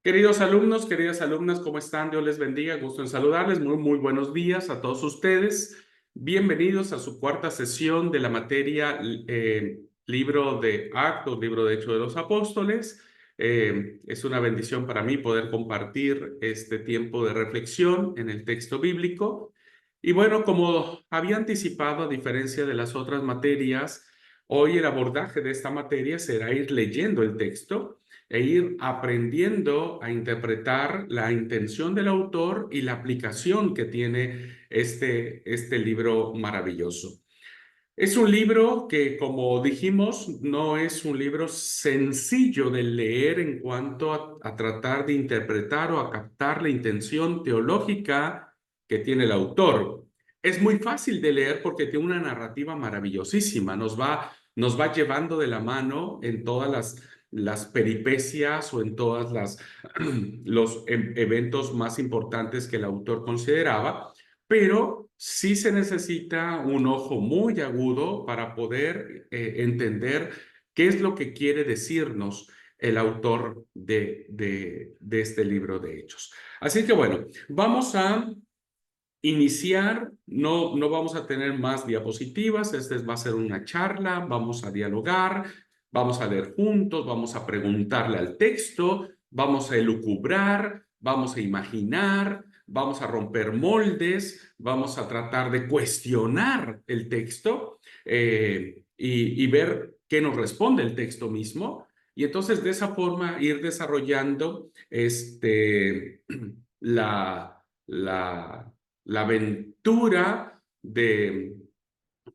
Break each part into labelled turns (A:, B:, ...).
A: Queridos alumnos, queridas alumnas, ¿cómo están? Dios les bendiga, gusto en saludarles. Muy buenos días a todos ustedes. Bienvenidos a su cuarta sesión de la materia Libro de Actos, Libro de Hechos de los Apóstoles. Es una bendición para mí poder compartir este tiempo de reflexión en el texto bíblico. Y bueno, como había anticipado, a diferencia de las otras materias, hoy el abordaje de esta materia será ir leyendo el texto e ir aprendiendo a interpretar la intención del autor y la aplicación que tiene este libro maravilloso. Es un libro que, como dijimos, no es un libro sencillo de leer en cuanto a tratar de interpretar o a captar la intención teológica que tiene el autor. Es muy fácil de leer porque tiene una narrativa maravillosísima. Nos va llevando de la mano en todas las peripecias o en todas los eventos más importantes que el autor consideraba, pero sí se necesita un ojo muy agudo para poder entender qué es lo que quiere decirnos el autor de este libro de Hechos. Así que bueno, vamos a iniciar, no vamos a tener más diapositivas, va a ser una charla, vamos a dialogar, vamos a leer juntos, vamos a preguntarle al texto, vamos a elucubrar, vamos a imaginar, vamos a romper moldes, vamos a tratar de cuestionar el texto y ver qué nos responde el texto mismo. Y entonces de esa forma ir desarrollando la, la, la aventura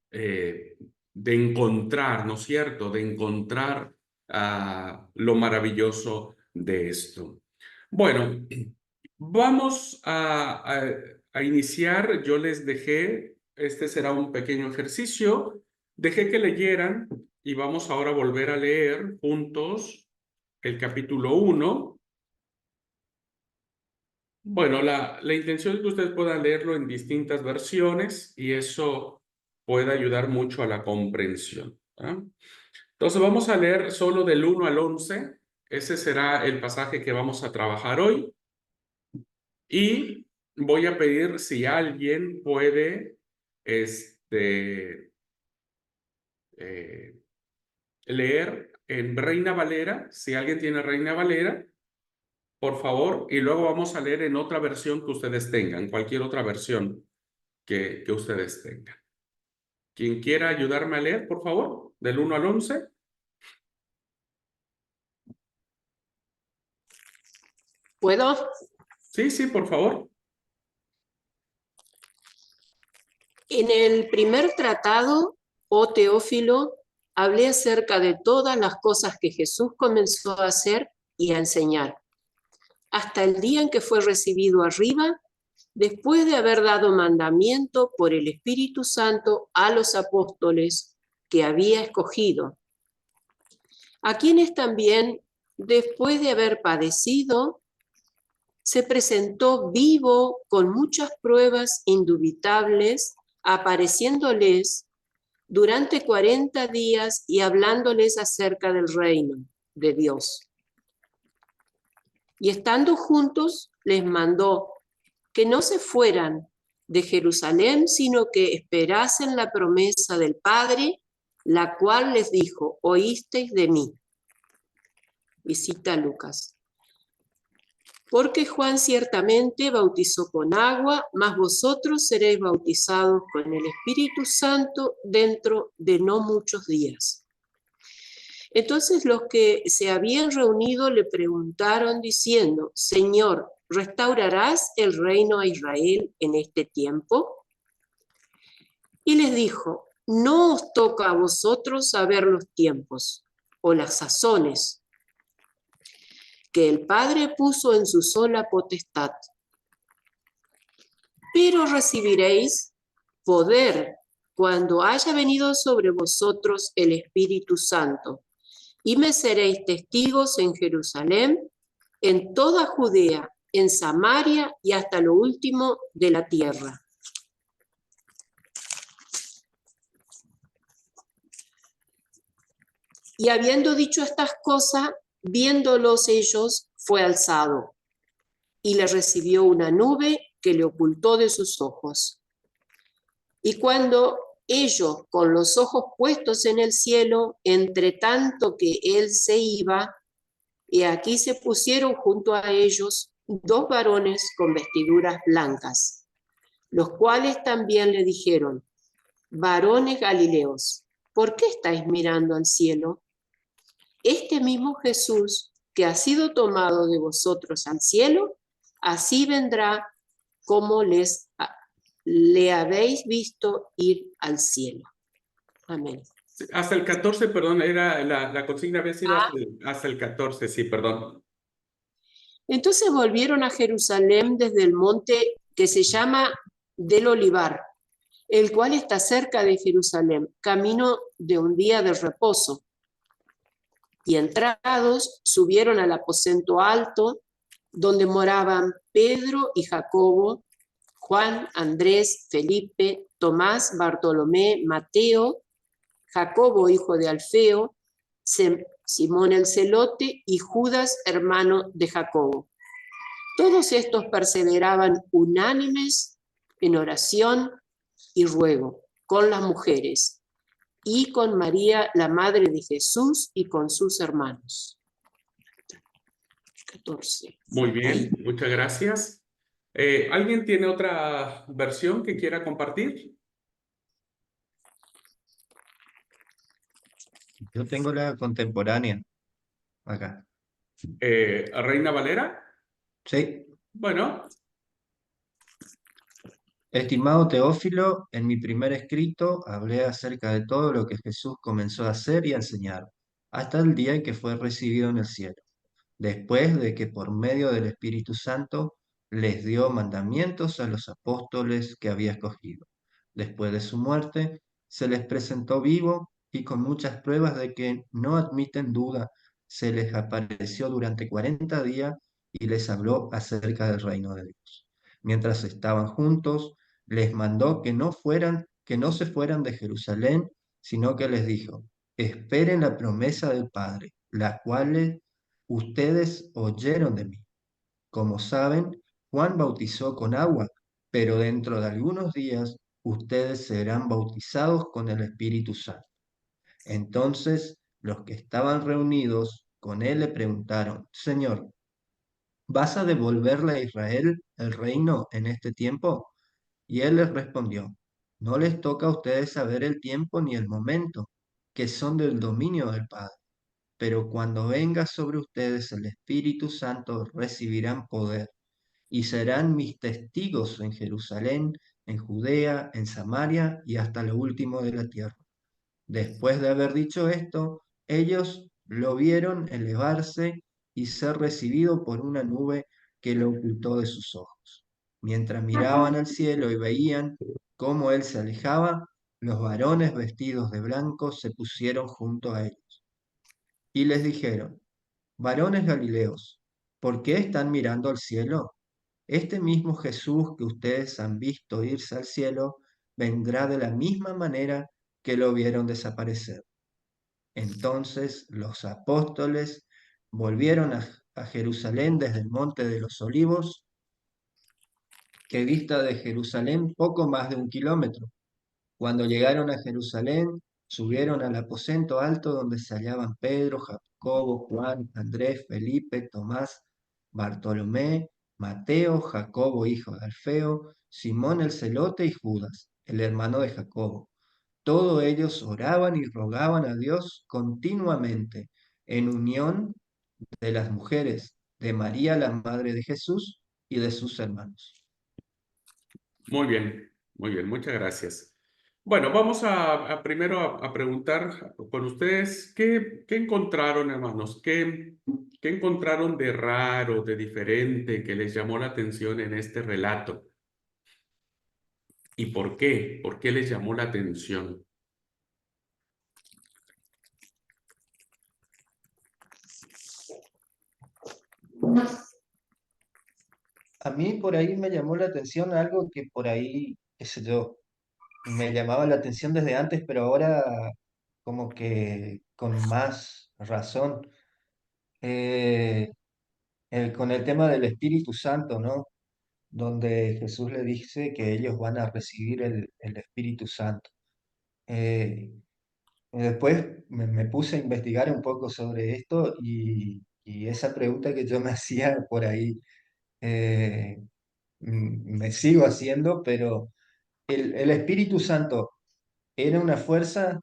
A: eh, de encontrar, ¿no es cierto? De encontrar lo maravilloso de esto. Bueno, vamos a iniciar. Yo les dejé, este será un pequeño ejercicio, dejé que leyeran y vamos ahora a volver a leer juntos el capítulo 1. Bueno, la intención es que ustedes puedan leerlo en distintas versiones y eso puede ayudar mucho a la comprensión. ¿Ah? Entonces vamos a leer solo del 1 al 11. Ese será el pasaje que vamos a trabajar hoy. Y voy a pedir si alguien puede eh, leer en Reina Valera, si alguien tiene Reina Valera, por favor, y luego vamos a leer en otra versión que ustedes tengan, cualquier otra versión que ustedes tengan. Quien quiera ayudarme a leer, por favor, del 1 al 11.
B: ¿Puedo?
A: Sí, sí, por favor.
B: En el primer tratado, oh Teófilo, hablé acerca de todas las cosas que Jesús comenzó a hacer y a enseñar, hasta el día en que fue recibido arriba, después de haber dado mandamiento por el Espíritu Santo a los apóstoles que había escogido, a quienes también, después de haber padecido, se presentó vivo con muchas pruebas indubitables, apareciéndoles durante 40 días y hablándoles acerca del reino de Dios. Y estando juntos, les mandó que no se fueran de Jerusalén, sino que esperasen la promesa del Padre, la cual les dijo: oísteis de mí. Y cita Lucas. Porque Juan ciertamente bautizó con agua, mas vosotros seréis bautizados con el Espíritu Santo dentro de no muchos días. Entonces los que se habían reunido le preguntaron diciendo: Señor, ¿restaurarás el reino a Israel en este tiempo? Y les dijo: no os toca a vosotros saber los tiempos o las sazones que el Padre puso en su sola potestad. Pero recibiréis poder cuando haya venido sobre vosotros el Espíritu Santo, y me seréis testigos en Jerusalén, en toda Judea, en Samaria y hasta lo último de la tierra. Y habiendo dicho estas cosas, viéndolos ellos, fue alzado y le recibió una nube que le ocultó de sus ojos. Y cuando ellos, con los ojos puestos en el cielo, entre tanto que él se iba, y aquí se pusieron junto a ellos dos varones con vestiduras blancas, los cuales también le dijeron: varones Galileos, ¿por qué estáis mirando al cielo? Este mismo Jesús que ha sido tomado de vosotros al cielo, así vendrá como le habéis visto ir al cielo. Amén.
A: Hasta el 14, perdón, era la consigna había sido
B: Ah,
A: hasta el 14, sí, perdón.
B: entonces volvieron a Jerusalén desde el monte que se llama del Olivar, el cual está cerca de Jerusalén, camino de un día de reposo. Y entrados, subieron al aposento alto, donde moraban Pedro y Jacobo, Juan, Andrés, Felipe, Tomás, Bartolomé, Mateo, Jacobo, hijo de Alfeo, Simón el celote y Judas, hermano de Jacobo. Todos estos perseveraban unánimes en oración y ruego con las mujeres y con María, la madre de Jesús, y con sus hermanos. 14.
A: Muy bien, muchas gracias. ¿Alguien tiene otra versión que quiera compartir?
C: Yo tengo la contemporánea acá.
A: ¿Reina Valera?
C: Sí.
A: Bueno,
C: Estimado Teófilo, en mi primer escrito hablé acerca de todo lo que Jesús comenzó a hacer y a enseñar, hasta el día en que fue recibido en el cielo, después de que por medio del Espíritu Santo les dio mandamientos a los apóstoles que había escogido. Después de su muerte, se les presentó vivo y con muchas pruebas de que no admiten duda, se les apareció durante 40 días y les habló acerca del reino de Dios. Mientras estaban juntos, les mandó que no se fueran de Jerusalén, sino que les dijo: esperen la promesa del Padre, la cual ustedes oyeron de mí. Como saben, Juan bautizó con agua, pero dentro de algunos días ustedes serán bautizados con el Espíritu Santo. Entonces los que estaban reunidos con él le preguntaron: Señor, ¿vas a devolverle a Israel el reino en este tiempo? Y él les respondió: no les toca a ustedes saber el tiempo ni el momento, que son del dominio del Padre. Pero cuando venga sobre ustedes el Espíritu Santo, recibirán poder y serán mis testigos en Jerusalén, en Judea, en Samaria y hasta lo último de la tierra. Después de haber dicho esto, ellos lo vieron elevarse y ser recibido por una nube que lo ocultó de sus ojos. Mientras miraban al cielo y veían cómo él se alejaba, los varones vestidos de blanco se pusieron junto a ellos y les dijeron: varones Galileos, ¿por qué están mirando al cielo? Este mismo Jesús que ustedes han visto irse al cielo vendrá de la misma manera que lo vieron desaparecer. Entonces los apóstoles volvieron a Jerusalén desde el monte de los Olivos, que dista de Jerusalén poco más de 1 kilómetro. Cuando llegaron a Jerusalén, subieron al aposento alto donde se hallaban Pedro, Jacobo, Juan, Andrés, Felipe, Tomás, Bartolomé, Mateo, Jacobo, hijo de Alfeo, Simón el celote y Judas, el hermano de Jacobo. Todos ellos oraban y rogaban a Dios continuamente, en unión de las mujeres, de María, la madre de Jesús, y de sus hermanos.
A: muy bien, muchas gracias. Bueno, vamos primero a preguntar con ustedes qué encontraron, hermanos, qué encontraron de raro, de diferente, que les llamó la atención en este relato. ¿Y por qué? ¿Por qué les llamó la atención?
C: A mí por ahí me llamó la atención algo que por ahí, qué sé yo, me llamaba la atención desde antes, pero ahora como que con más razón. Eh, con el tema del Espíritu Santo, ¿no? Donde Jesús le dice que ellos van a recibir el Espíritu Santo. Eh, Después me puse a investigar un poco sobre esto y esa pregunta que yo me hacía por ahí, eh, me sigo haciendo, pero el Espíritu Santo era una fuerza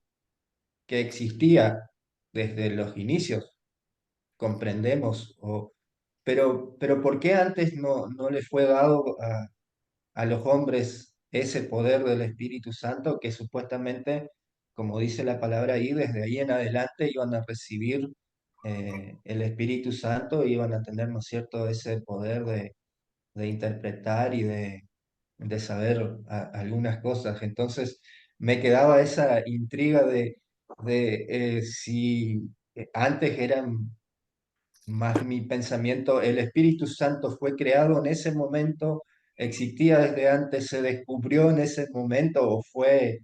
C: que existía desde los inicios, comprendemos, pero ¿por qué antes no le fue dado a los hombres ese poder del Espíritu Santo que supuestamente, como dice la palabra ahí, desde ahí en adelante iban a recibir el Espíritu Santo, iban a tener, ¿no es cierto?, ese poder de interpretar y de saber algunas cosas? Entonces me quedaba esa intriga de si antes eran más mi pensamiento, el Espíritu Santo fue creado en ese momento, existía desde antes, se descubrió en ese momento o fue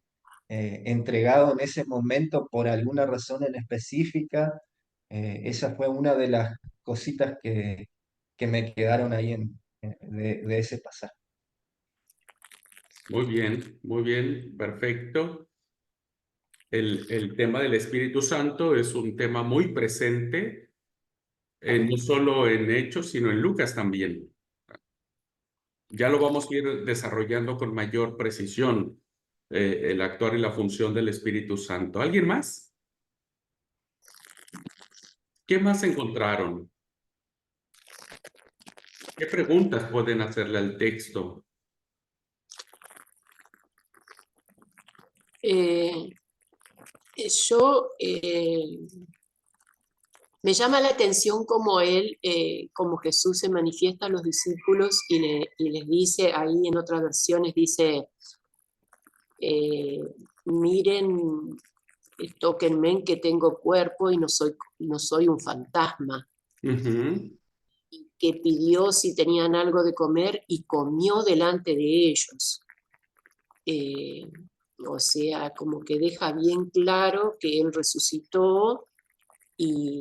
C: entregado en ese momento por alguna razón en específica. Esa fue una de las cositas que me quedaron ahí de ese pasaje.
A: muy bien, perfecto. El tema del Espíritu Santo es un tema muy presente, no solo en Hechos, sino en Lucas también. Ya lo vamos a ir desarrollando con mayor precisión, el actuar y la función del Espíritu Santo. ¿Alguien más? ¿Qué más encontraron? ¿Qué preguntas pueden hacerle al texto?
B: Eh, yo me llama la atención cómo como Jesús se manifiesta a los discípulos y les dice, ahí en otras versiones dice, eh, miren, tóquenme que tengo cuerpo y no soy un fantasma,
A: Ujú.
B: que pidió si tenían algo de comer y comió delante de ellos. Eh, o sea, como que deja bien claro que Él resucitó y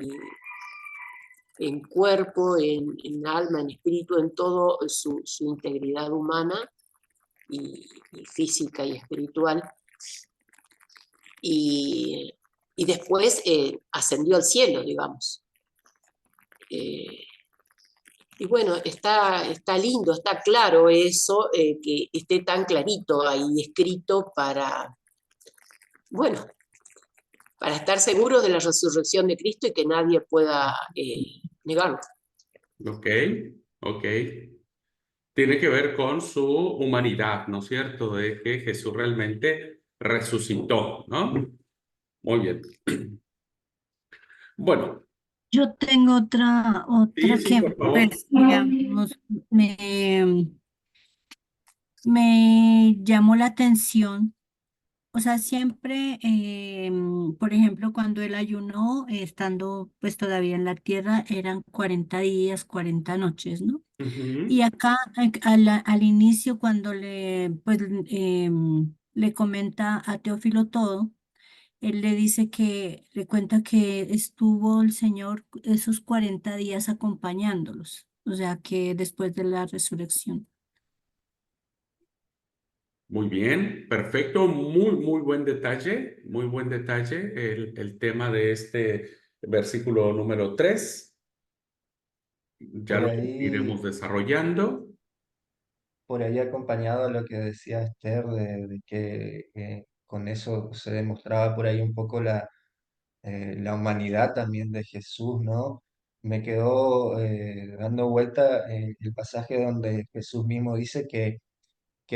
B: en cuerpo, en alma, en espíritu, en todo su integridad humana y física y espiritual. Y, y después ascendió al cielo, digamos. Eh, y bueno, está lindo, está claro eso, que esté tan clarito ahí escrito bueno, para estar seguros de la resurrección de Cristo y que nadie pueda negarlo.
A: Ok, ok. Tiene que ver con su humanidad, ¿no es cierto? De que Jesús realmente resucitó, ¿no? Muy bien. Bueno,
D: Yo tengo
A: sí,
D: otra
A: sí,
D: que,
A: por favor.
D: pues, digamos, me llamó la atención. O sea, siempre, por ejemplo, cuando él ayunó, estando pues todavía en la tierra, eran 40 días, 40 noches, ¿no? Y
A: Ujú.
D: acá al inicio, cuando pues, le comenta a Teófilo todo, él le dice le cuenta que estuvo el Señor esos 40 días acompañándolos, o sea, que después de la resurrección.
A: Muy bien, perfecto, muy muy buen detalle el tema de este versículo número 3. Ya
C: Por
A: lo iremos
C: ahí,
A: desarrollando.
C: por ahí acompañado a lo que decía Esther, de que con eso se demostraba por ahí un poco la humanidad también de Jesús, ¿no? Me quedó dando vuelta el pasaje donde Jesús mismo dice que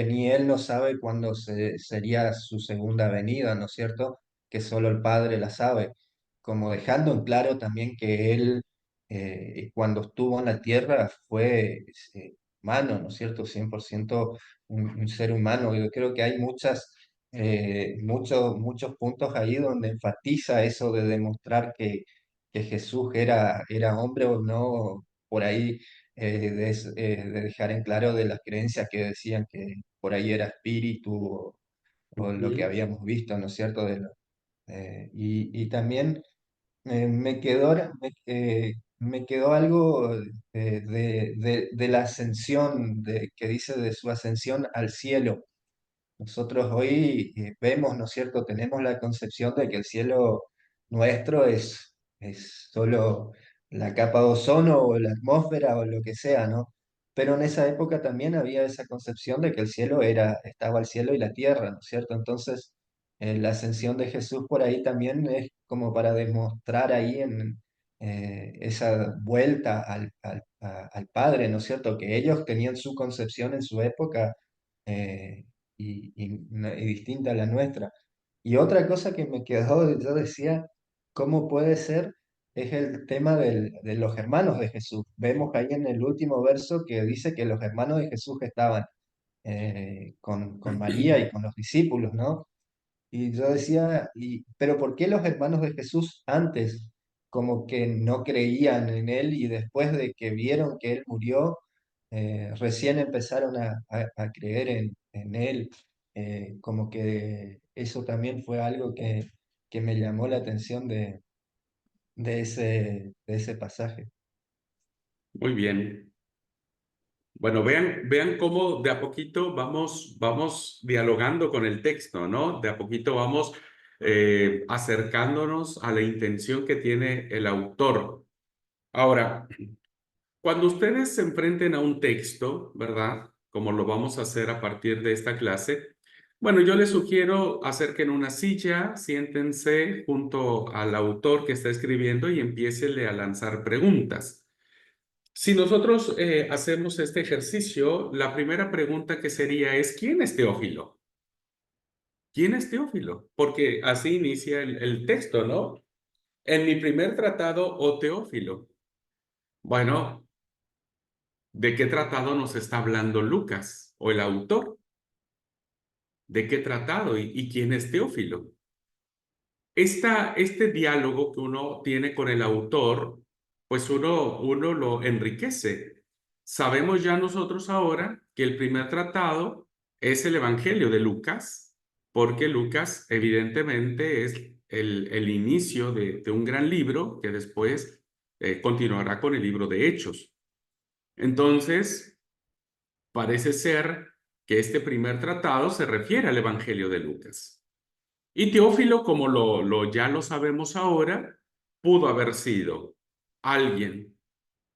C: ni él no sabe cuándo sería su segunda venida, ¿no es cierto? Que solo el Padre la sabe, como dejando en claro también que él cuando estuvo en la tierra fue humano, ¿no es cierto? 100% un ser humano. Yo creo que hay muchos puntos ahí donde enfatiza eso de demostrar que Jesús era hombre o no, por ahí de dejar en claro de las creencias que decían que por ahí era espíritu o lo que
A: Ujú.
C: habíamos visto, ¿no es cierto? Y también me quedó me quedó algo de la ascensión, que dice de su ascensión al cielo. Nosotros hoy vemos, ¿no es cierto? Tenemos la concepción de que el cielo nuestro es solo la capa de ozono o la atmósfera o lo que sea, ¿no? Pero en esa época también había esa concepción de que el cielo estaba el cielo y la tierra, ¿no es cierto? Entonces, la ascensión de Jesús por ahí también es como para demostrar ahí en esa vuelta al Padre, ¿no es cierto? Que ellos tenían su concepción en su época. eh, y distinta a la nuestra. Y otra cosa que me quedó, yo decía, ¿cómo puede ser? Es el tema de los hermanos de Jesús. Vemos ahí en el último verso que dice que los hermanos de Jesús estaban con María y con los discípulos, ¿no? Y yo decía, pero ¿por qué los hermanos de Jesús antes como que no creían en él y después de que vieron que él murió, recién empezaron a creer en él? Como que eso también fue algo que me llamó la atención de ese pasaje.
A: Muy bien. Bueno, vean cómo de a poquito vamos dialogando con el texto, ¿no? De a poquito vamos acercándonos a la intención que tiene el autor. Ahora, cuando ustedes se enfrenten a un texto, ¿verdad? Como lo vamos a hacer a partir de esta clase, bueno, yo les sugiero acerquen una silla, siéntense junto al autor que está escribiendo y empiécenle a lanzar preguntas. Si nosotros hacemos este ejercicio, la primera pregunta que sería es, ¿quién es Teófilo? ¿Quién es Teófilo? Porque así inicia el texto, ¿no? En mi primer tratado, oh Teófilo. Bueno, ¿de qué tratado nos está hablando Lucas o el autor? ¿De qué tratado y quién es Teófilo? Este diálogo que uno tiene con el autor, pues uno lo enriquece. Sabemos ya nosotros ahora que el primer tratado es el Evangelio de Lucas, porque Lucas evidentemente es el inicio de un gran libro que después continuará con el libro de Hechos. Entonces, parece ser que este primer tratado se refiere al Evangelio de Lucas. Y Teófilo, como ya lo sabemos ahora, pudo haber sido alguien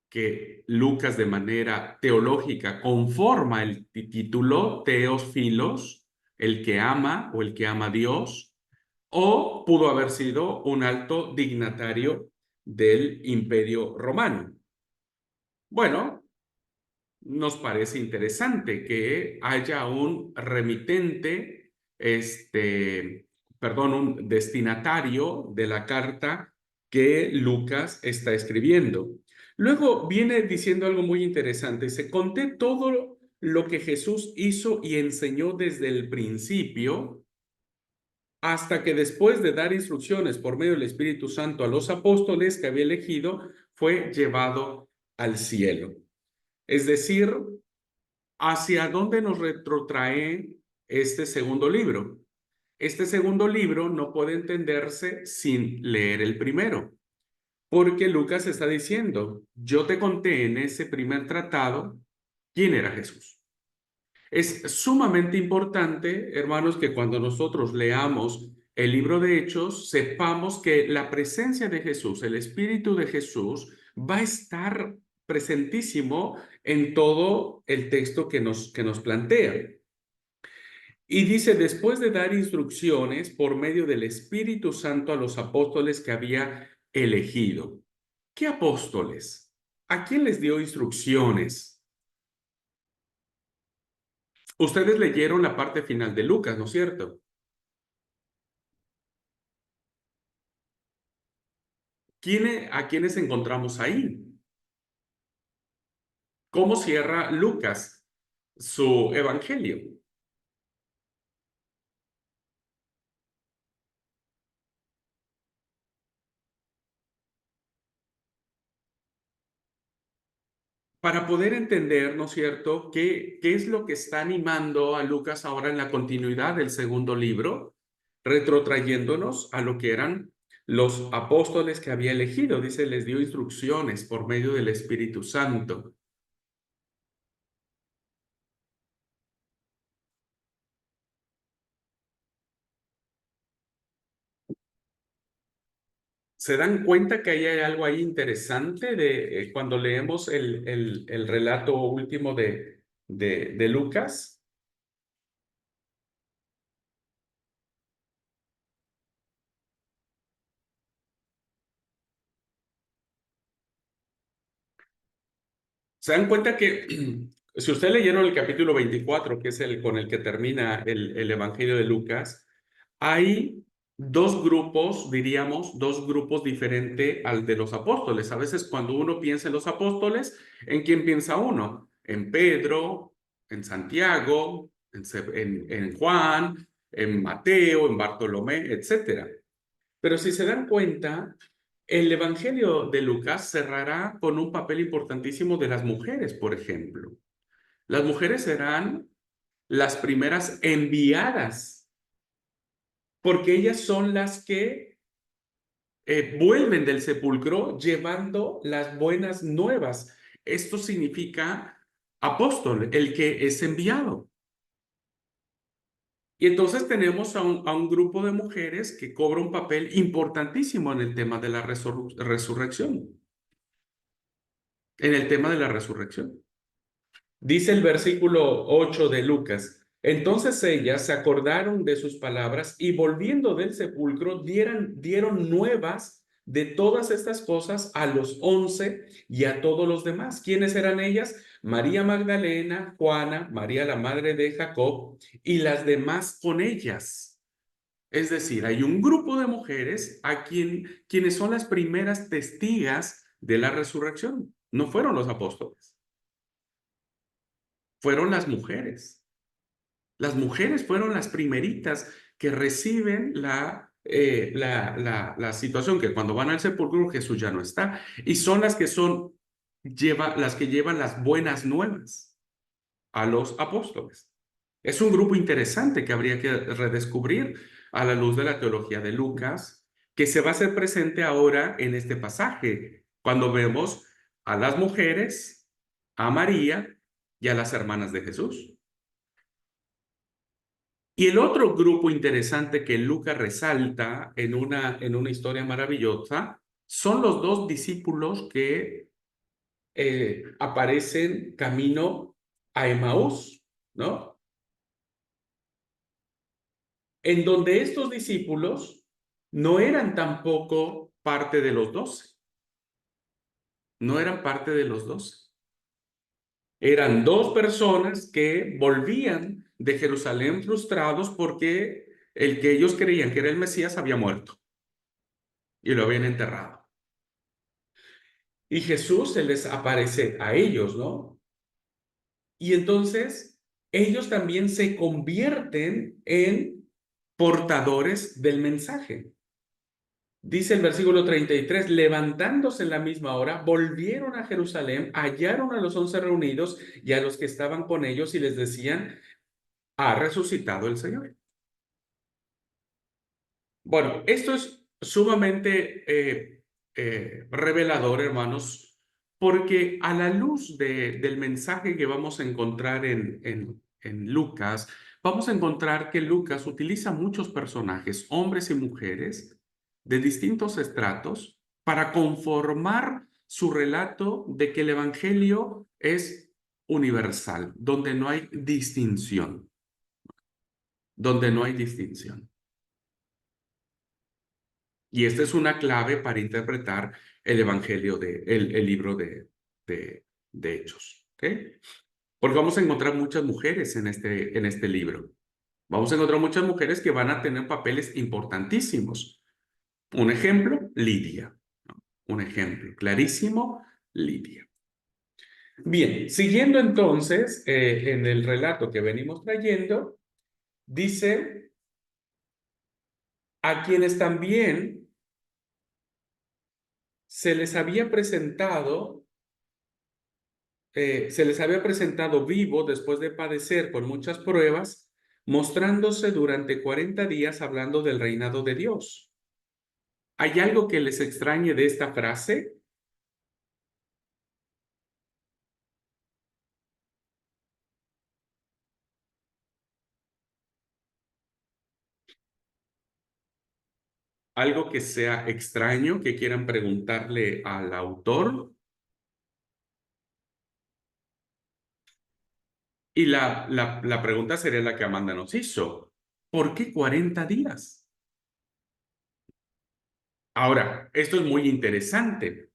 A: que Lucas de manera teológica conforma el título Teófilos, el que ama o el que ama a Dios, o pudo haber sido un alto dignatario del Imperio Romano. Bueno, nos parece interesante que haya un remitente, un destinatario de la carta que Lucas está escribiendo. Luego viene diciendo algo muy interesante. Dice, conté todo lo que Jesús hizo y enseñó desde el principio hasta que después de dar instrucciones por medio del Espíritu Santo a los apóstoles que había elegido, fue llevado al cielo. Es decir, ¿hacia dónde nos retrotrae este segundo libro? Este segundo libro no puede entenderse sin leer el primero, porque Lucas está diciendo, yo te conté en ese primer tratado quién era Jesús. Es sumamente importante, hermanos, que cuando nosotros leamos el libro de Hechos, sepamos que la presencia de Jesús, el Espíritu de Jesús, va a estar presentísimo en todo el texto que nos plantea. Y dice, después de dar instrucciones por medio del Espíritu Santo a los apóstoles que había elegido. ¿Qué apóstoles? ¿A quién les dio instrucciones? Ustedes leyeron la parte final de Lucas, ¿no es cierto? ¿A quiénes encontramos ahí? ¿Cómo cierra Lucas su evangelio? Para poder entender, ¿no es cierto?, qué es lo que está animando a Lucas ahora en la continuidad del segundo libro, retrotrayéndonos a lo que eran los apóstoles que había elegido. Dice, les dio instrucciones por medio del Espíritu Santo. ¿Se dan cuenta que hay algo ahí interesante de cuando leemos el relato último de Lucas? ¿Se dan cuenta que si ustedes leyeron el capítulo 24, que es el con el que termina el Evangelio de Lucas, hay dos grupos, diríamos, dos grupos diferentes al de los apóstoles? A veces cuando uno piensa en los apóstoles, ¿en quién piensa uno? En Pedro, en Santiago, en Juan, en Mateo, en Bartolomé, etcétera. Pero si se dan cuenta, el Evangelio de Lucas cerrará con un papel importantísimo de las mujeres, por ejemplo. Las mujeres serán las primeras enviadas, porque ellas son las que vuelven del sepulcro llevando las buenas nuevas. Esto significa apóstol, el que es enviado. Y entonces tenemos a un grupo de mujeres que cobra un papel importantísimo en el tema de la resurrección. En el tema de la resurrección. Dice el versículo 8 de Lucas: entonces ellas se acordaron de sus palabras y volviendo del sepulcro dieron nuevas de todas estas cosas a los 11 y a todos los demás. ¿Quiénes eran ellas? María Magdalena, Juana, María la madre de Jacob y las demás con ellas. Es decir, hay un grupo de mujeres quienes son las primeras testigas de la resurrección. No fueron los apóstoles, fueron las mujeres. Las mujeres fueron las primeritas que reciben la situación que cuando van al sepulcro Jesús ya no está. Y son las que llevan las buenas nuevas a los apóstoles. Es un grupo interesante que habría que redescubrir a la luz de la teología de Lucas, que se va a hacer presente ahora en este pasaje, cuando vemos a las mujeres, a María y a las hermanas de Jesús. Y el otro grupo interesante que Lucas resalta en una historia maravillosa son los dos discípulos que aparecen camino a Emaús, ¿no? En donde estos discípulos no eran tampoco parte de los 12. No eran parte de los 12. Eran dos personas que volvían de Jerusalén frustrados porque el que ellos creían que era el Mesías había muerto y lo habían enterrado. Y Jesús se les aparece a ellos, ¿no? Y entonces ellos también se convierten en portadores del mensaje. Dice el versículo 33, levantándose en la misma hora, volvieron a Jerusalén, hallaron a los 11 reunidos y a los que estaban con ellos y les decían: ha resucitado el Señor. Bueno, esto es sumamente revelador, hermanos, porque a la luz del mensaje que vamos a encontrar en Lucas, vamos a encontrar que Lucas utiliza muchos personajes, hombres y mujeres, de distintos estratos, para conformar su relato de que el Evangelio es universal, donde no hay distinción, donde no hay distinción. Y esta es una clave para interpretar el Evangelio, el libro de Hechos. ¿Okay? Porque vamos a encontrar muchas mujeres en este libro. Vamos a encontrar muchas mujeres que van a tener papeles importantísimos. Un ejemplo, Lidia. Un ejemplo clarísimo, Lidia. Bien, siguiendo entonces en el relato que venimos trayendo, dice: a quienes también se les había presentado vivo después de padecer con muchas pruebas, mostrándose durante 40 días hablando del reinado de Dios. ¿Hay algo que les extrañe de esta frase? ¿Algo que sea extraño que quieran preguntarle al autor? Y la pregunta sería la que Amanda nos hizo. ¿Por qué 40 días? Ahora, esto es muy interesante,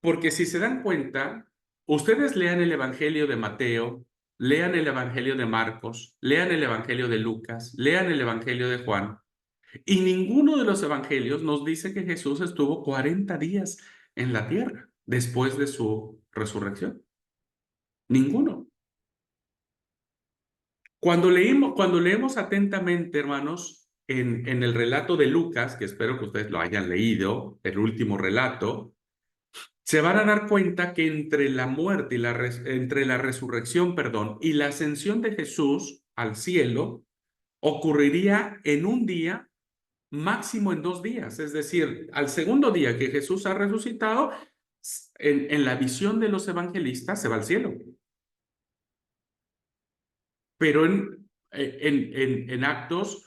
A: porque si se dan cuenta, ustedes lean el Evangelio de Mateo, lean el Evangelio de Marcos, lean el Evangelio de Lucas, lean el Evangelio de Juan, y ninguno de los evangelios nos dice que Jesús estuvo 40 días en la tierra después de su resurrección. Ninguno. Cuando leemos atentamente, hermanos, en el relato de Lucas, que espero que ustedes lo hayan leído, el último relato, se van a dar cuenta que entre la muerte y entre la resurrección, perdón, y la ascensión de Jesús al cielo, ocurriría en un día, máximo en 2 días. Es decir, al segundo día que Jesús ha resucitado, en la visión de los evangelistas se va al cielo. Pero en Actos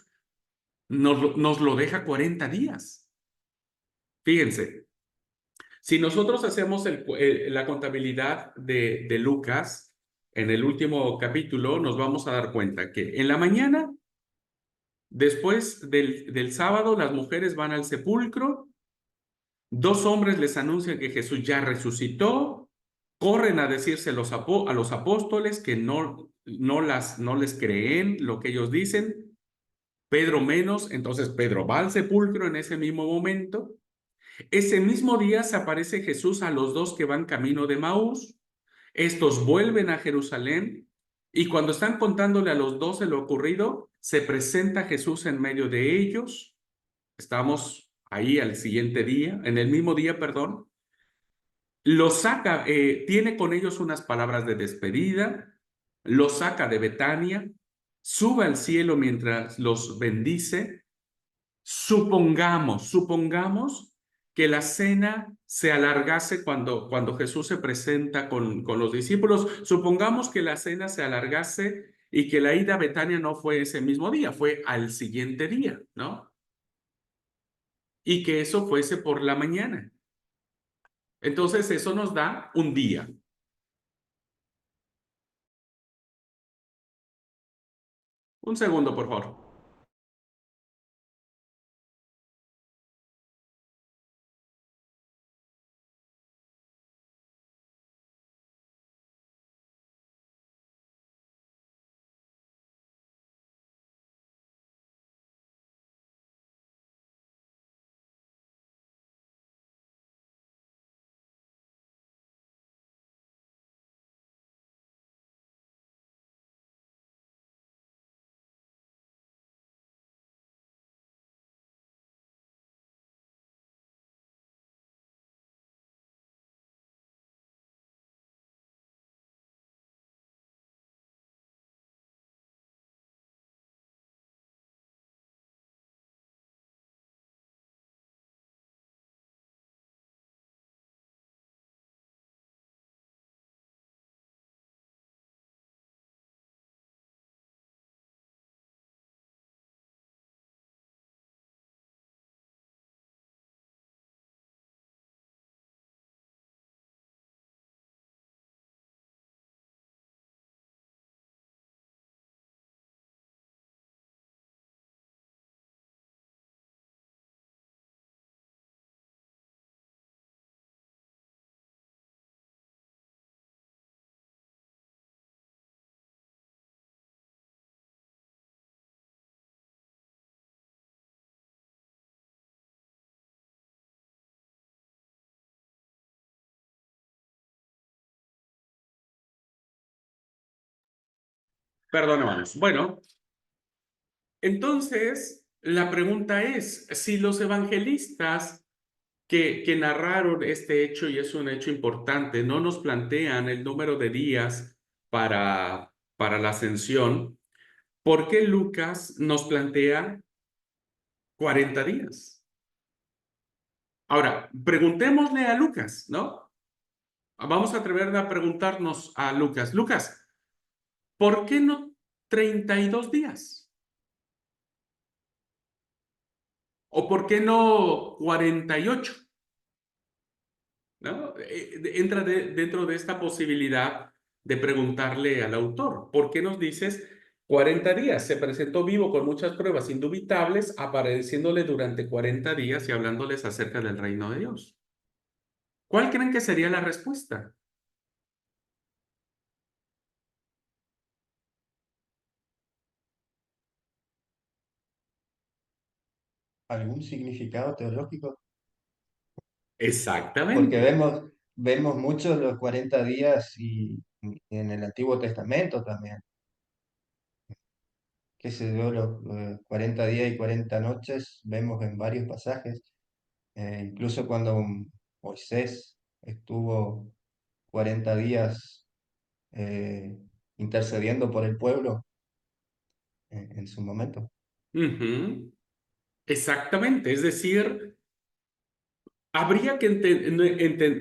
A: nos lo deja 40 días. Fíjense, si nosotros hacemos la contabilidad de Lucas, en el último capítulo nos vamos a dar cuenta que en la mañana, después del sábado, las mujeres van al sepulcro, 2 hombres les anuncian que Jesús ya resucitó, corren a decirse a los apóstoles que no les creen lo que ellos dicen, Pedro menos, entonces Pedro va al sepulcro en ese mismo momento. Ese mismo día se aparece Jesús a los 2 que van camino de Maús. Estos vuelven a Jerusalén y cuando están contándole a los 12 lo ocurrido, se presenta Jesús en medio de ellos. Estamos ahí al siguiente día, en el mismo día, perdón. Los saca, tiene con ellos unas palabras de despedida, los saca de Betania, sube al cielo mientras los bendice. Supongamos que la cena se alargase cuando Jesús se presenta con los discípulos. Supongamos que la cena se alargase y que la ida a Betania no fue ese mismo día, fue al siguiente día, ¿no? Y que eso fuese por la mañana. Entonces eso nos da un día. Un segundo, por favor. Perdón, hermanos. Bueno, entonces la pregunta es, si los evangelistas que narraron este hecho, y es un hecho importante, no nos plantean el número de días para la ascensión, ¿por qué Lucas nos plantea 40 días? Ahora, preguntémosle a Lucas, ¿no? Vamos a atrevernos a preguntarnos a Lucas. Lucas, ¿por qué no 32 días? ¿O por qué no 48? ¿No? Entra dentro de esta posibilidad de preguntarle al autor, ¿por qué nos dices 40 días? Se presentó vivo con muchas pruebas indubitables, apareciéndole durante 40 días y hablándoles acerca del reino de Dios. ¿Cuál creen que sería la respuesta?
C: ¿Algún significado teológico? Porque
A: Exactamente.
C: vemos mucho los 40 días y en el Antiguo Testamento también. Qué sé yo, los 40 días y 40 noches vemos en varios pasajes. Incluso cuando Moisés estuvo 40 días eh, intercediendo por el pueblo en su momento.
A: Ujú. Exactamente. Es decir, habría que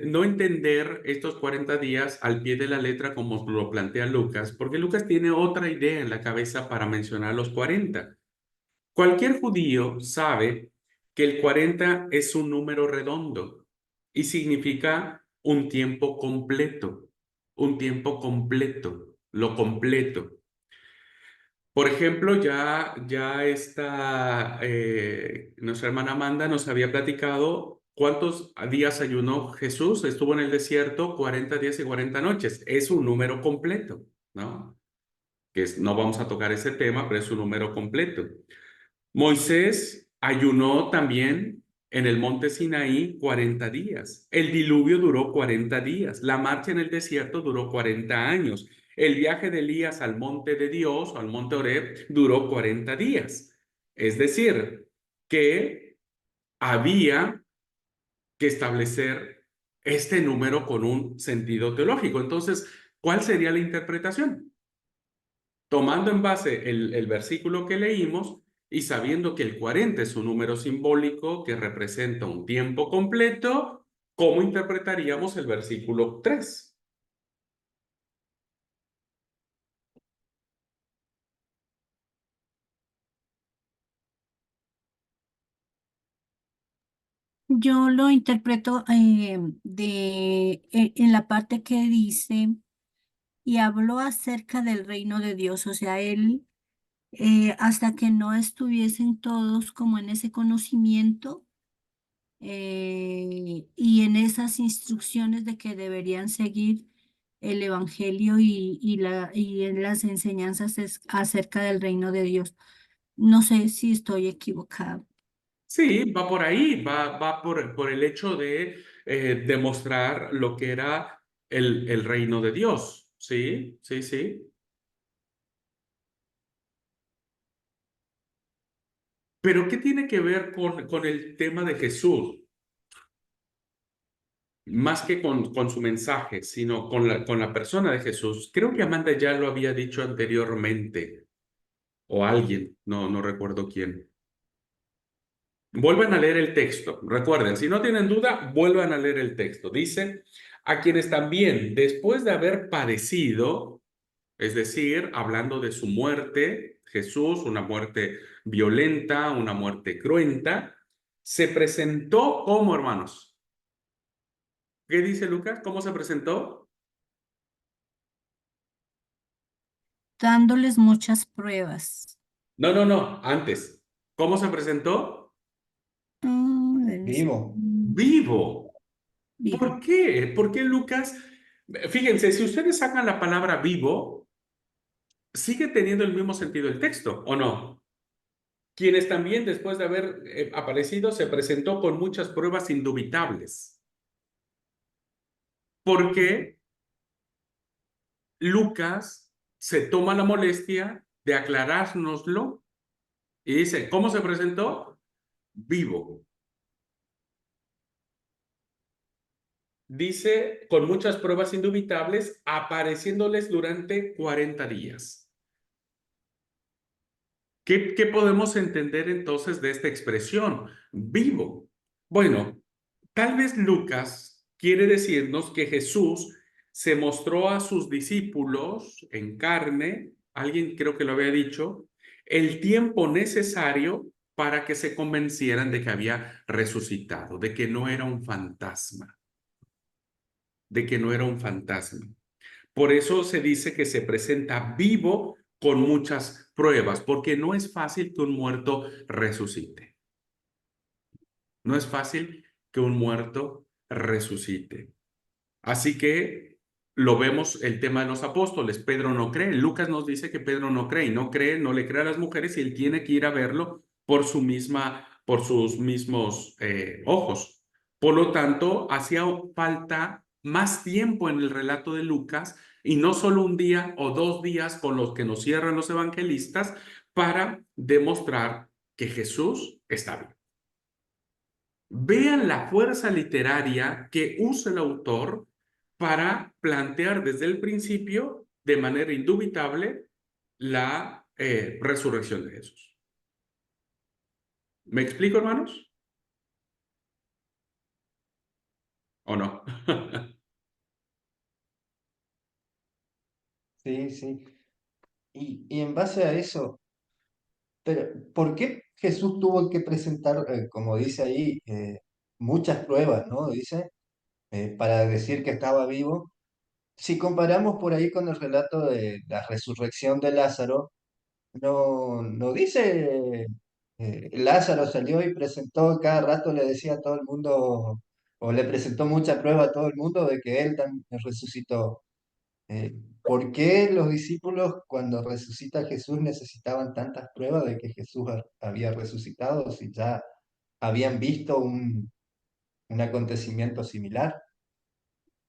A: no entender estos 40 días al pie de la letra como lo plantea Lucas, porque Lucas tiene otra idea en la cabeza para mencionar los 40. Cualquier judío sabe que el 40 es un número redondo y significa un tiempo completo, lo completo. Por ejemplo, nuestra hermana Amanda nos había platicado cuántos días ayunó Jesús. Estuvo en el desierto 40 días y 40 noches. Es un número completo, ¿no? No vamos a tocar ese tema, pero es un número completo. Moisés ayunó también en el monte Sinaí 40 días. El diluvio duró 40 días. La marcha en el desierto duró 40 años. El viaje de Elías al monte de Dios, o al monte Horeb, duró 40 días. Es decir, que había que establecer este número con un sentido teológico. Entonces, ¿cuál sería la interpretación? Tomando en base el versículo que leímos y sabiendo que el 40 es un número simbólico que representa un tiempo completo, ¿cómo interpretaríamos el versículo 3?
D: Yo lo interpreto en la parte que dice, y habló acerca del reino de Dios, o sea, él, hasta que no estuviesen todos como en ese conocimiento y en esas instrucciones de que deberían seguir el evangelio y en las enseñanzas acerca del reino de Dios. No sé si estoy equivocada.
A: Sí, va por ahí, va por el hecho de demostrar lo que era el reino de Dios. Sí, sí, sí. Pero ¿qué tiene que ver con el tema de Jesús? Más que con su mensaje, sino con la persona de Jesús. Creo que Amanda ya lo había dicho anteriormente, o alguien, no recuerdo quién. Vuelvan a leer el texto. Recuerden, si no tienen duda, vuelvan a leer el texto. Dice, a quienes también, después de haber padecido, es decir, hablando de su muerte, Jesús, una muerte violenta, una muerte cruenta, se presentó como hermanos. ¿Qué dice Lucas? ¿Cómo se presentó?
D: Dándoles muchas pruebas.
A: No, antes. ¿Cómo se presentó?
C: Vivo.
A: Vivo.
D: Vivo.
A: ¿Por qué? ¿Por qué Lucas? Fíjense, si ustedes sacan la palabra vivo, sigue teniendo el mismo sentido el texto, ¿o no? Quienes también, después de haber aparecido, se presentó con muchas pruebas indubitables. Porque Lucas se toma la molestia de aclarárnoslo y dice, ¿cómo se presentó? Vivo. Dice, con muchas pruebas indubitables, apareciéndoles durante 40 días. ¿Qué podemos entender entonces de esta expresión? Vivo. Bueno, Tal vez Lucas quiere decirnos que Jesús se mostró a sus discípulos en carne, alguien creo que lo había dicho, el tiempo necesario para que se convencieran de que había resucitado, de que no era un fantasma, de que no era un fantasma. Por eso se dice que se presenta vivo con muchas pruebas, porque no es fácil que un muerto resucite. No es fácil que un muerto resucite. Así que lo vemos el tema de los apóstoles. Pedro no cree. Lucas nos dice que Pedro no cree y no cree, no le cree a las mujeres y él tiene que ir a verlo por por sus mismos ojos. Por lo tanto, hacía falta más tiempo en el relato de Lucas y no solo un día o 2 días con los que nos cierran los evangelistas para demostrar que Jesús está vivo. Vean la fuerza literaria que usa el autor para plantear desde el principio, de manera indubitable, la resurrección de Jesús. ¿Me explico, hermanos? ¿O no?
C: Sí, sí. Y en base a eso, pero ¿por qué Jesús tuvo que presentar, como dice ahí, muchas pruebas, ¿no? Dice, para decir que estaba vivo. Si comparamos por ahí con el relato de la resurrección de Lázaro, no dice, Lázaro salió y presentó, cada rato le decía a todo el mundo, o le presentó mucha prueba a todo el mundo de que él también resucitó. ¿Por qué los discípulos cuando resucita Jesús necesitaban tantas pruebas de que Jesús había resucitado si ya habían visto un acontecimiento similar?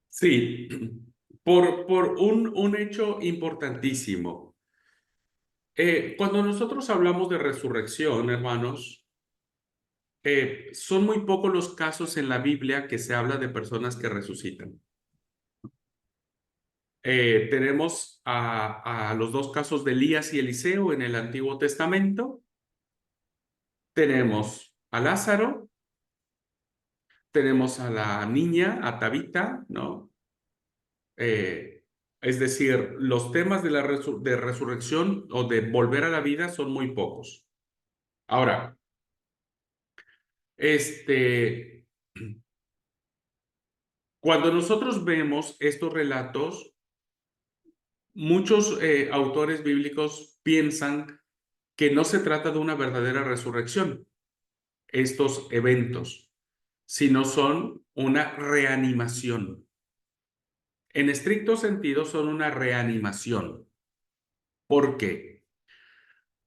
A: Sí, por un hecho importantísimo. Cuando nosotros hablamos de resurrección, hermanos, son muy pocos los casos en la Biblia que se habla de personas que resucitan. Tenemos a los 2 casos de Elías y Eliseo en el Antiguo Testamento. Tenemos a Lázaro, tenemos a la niña, a Tabita, ¿no? Es decir, los temas de de resurrección o de volver a la vida son muy pocos. Ahora, este, cuando nosotros vemos estos relatos, muchos autores bíblicos piensan que no se trata de una verdadera resurrección, estos eventos, sino son una reanimación. En estricto sentido, son una reanimación. ¿Por qué?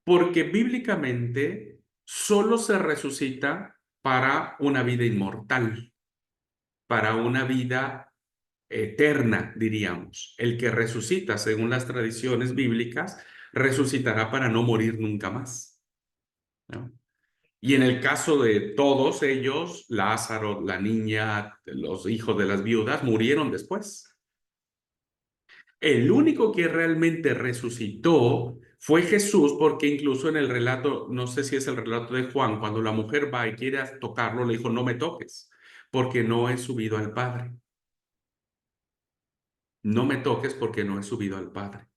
A: Porque bíblicamente solo se resucita para una vida inmortal, para una vida eterna, diríamos. El que resucita, según las tradiciones bíblicas, resucitará para no morir nunca más, ¿no? Y en el caso de todos ellos, Lázaro, la niña, los hijos de las viudas, murieron después. El único que realmente resucitó fue Jesús, porque incluso en el relato, no sé si es el relato de Juan, cuando la mujer va y quiere tocarlo, le dijo, no me toques, porque no he subido al Padre. No me toques porque no he subido al Padre.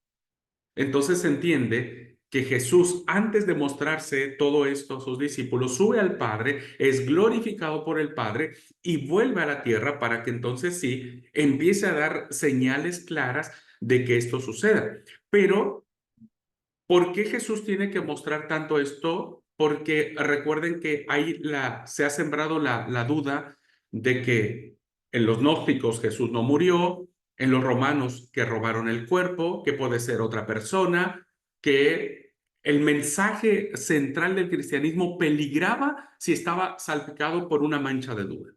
A: Entonces se entiende que Jesús, antes de mostrarse todo esto a sus discípulos, sube al Padre, es glorificado por el Padre y vuelve a la tierra para que entonces sí empiece a dar señales claras de que esto suceda. Pero, ¿por qué Jesús tiene que mostrar tanto esto? Porque recuerden que se ha sembrado la duda de que en los gnósticos Jesús no murió, en los romanos que robaron el cuerpo, que puede ser otra persona, que el mensaje central del cristianismo peligraba si estaba salpicado por una mancha de duda.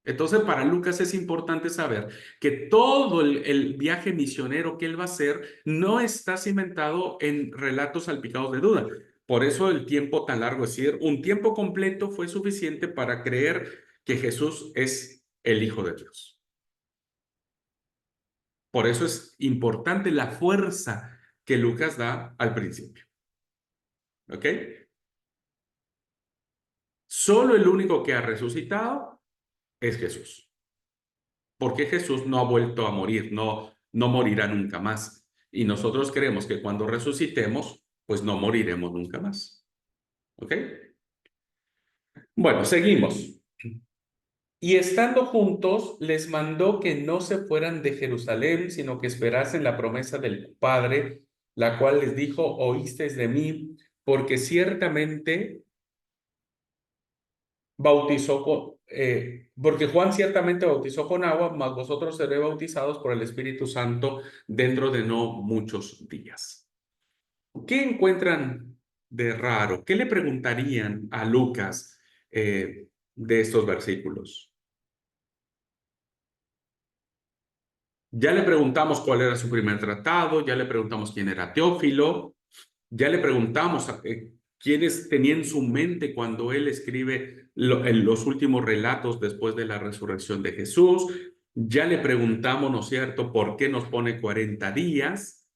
A: Entonces, para Lucas es importante saber que todo el viaje misionero que él va a hacer no está cimentado en relatos salpicados de duda. Por eso el tiempo tan largo, es decir, un tiempo completo fue suficiente para creer que Jesús es el Hijo de Dios. Por eso es importante la fuerza que Lucas da al principio. ¿Ok? Solo el único que ha resucitado es Jesús. Porque Jesús no ha vuelto a morir, no morirá nunca más. Y nosotros creemos que cuando resucitemos, pues no moriremos nunca más. ¿Ok? Bueno, seguimos. Y estando juntos, les mandó que no se fueran de Jerusalén, sino que esperasen la promesa del Padre, la cual les dijo, oísteis de mí, porque ciertamente porque Juan ciertamente bautizó con agua, mas vosotros seréis bautizados por el Espíritu Santo dentro de no muchos días. ¿Qué encuentran de raro? ¿Qué le preguntarían a Lucas de estos versículos? Ya le preguntamos cuál era su primer tratado, ya le preguntamos quién era Teófilo, ya le preguntamos quiénes tenía en su mente cuando él escribe los últimos relatos después de la resurrección de Jesús. Ya le preguntamos, ¿no es cierto?, por qué nos pone 40 días.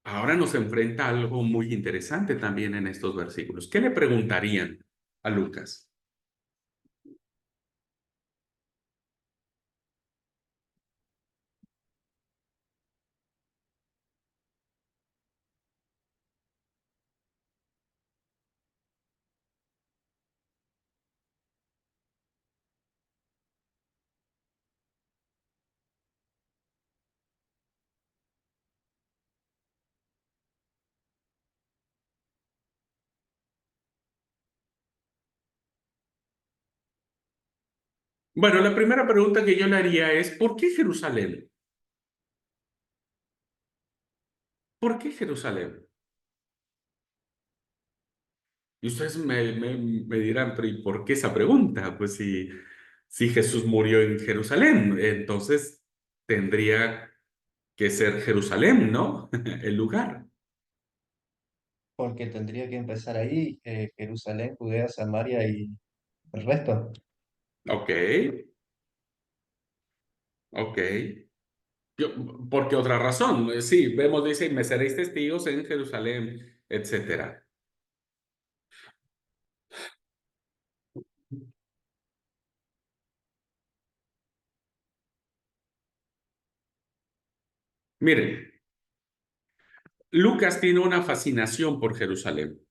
A: Ahora nos enfrenta a algo muy interesante también en estos versículos. ¿Qué le preguntarían a Lucas? Bueno, la primera pregunta que yo le haría es, ¿por qué Jerusalén? ¿Por qué Jerusalén? Y ustedes me dirán, pero ¿y por qué esa pregunta? Pues si Jesús murió en Jerusalén, entonces tendría que ser Jerusalén, ¿no? El lugar.
C: Porque tendría que empezar ahí, Jerusalén, Judea, Samaria y el resto.
A: Ok, ok. ¿Por qué otra razón? Sí, vemos, dice, y me seréis testigos en Jerusalén, etcétera. Miren, Lucas tiene una fascinación por Jerusalén.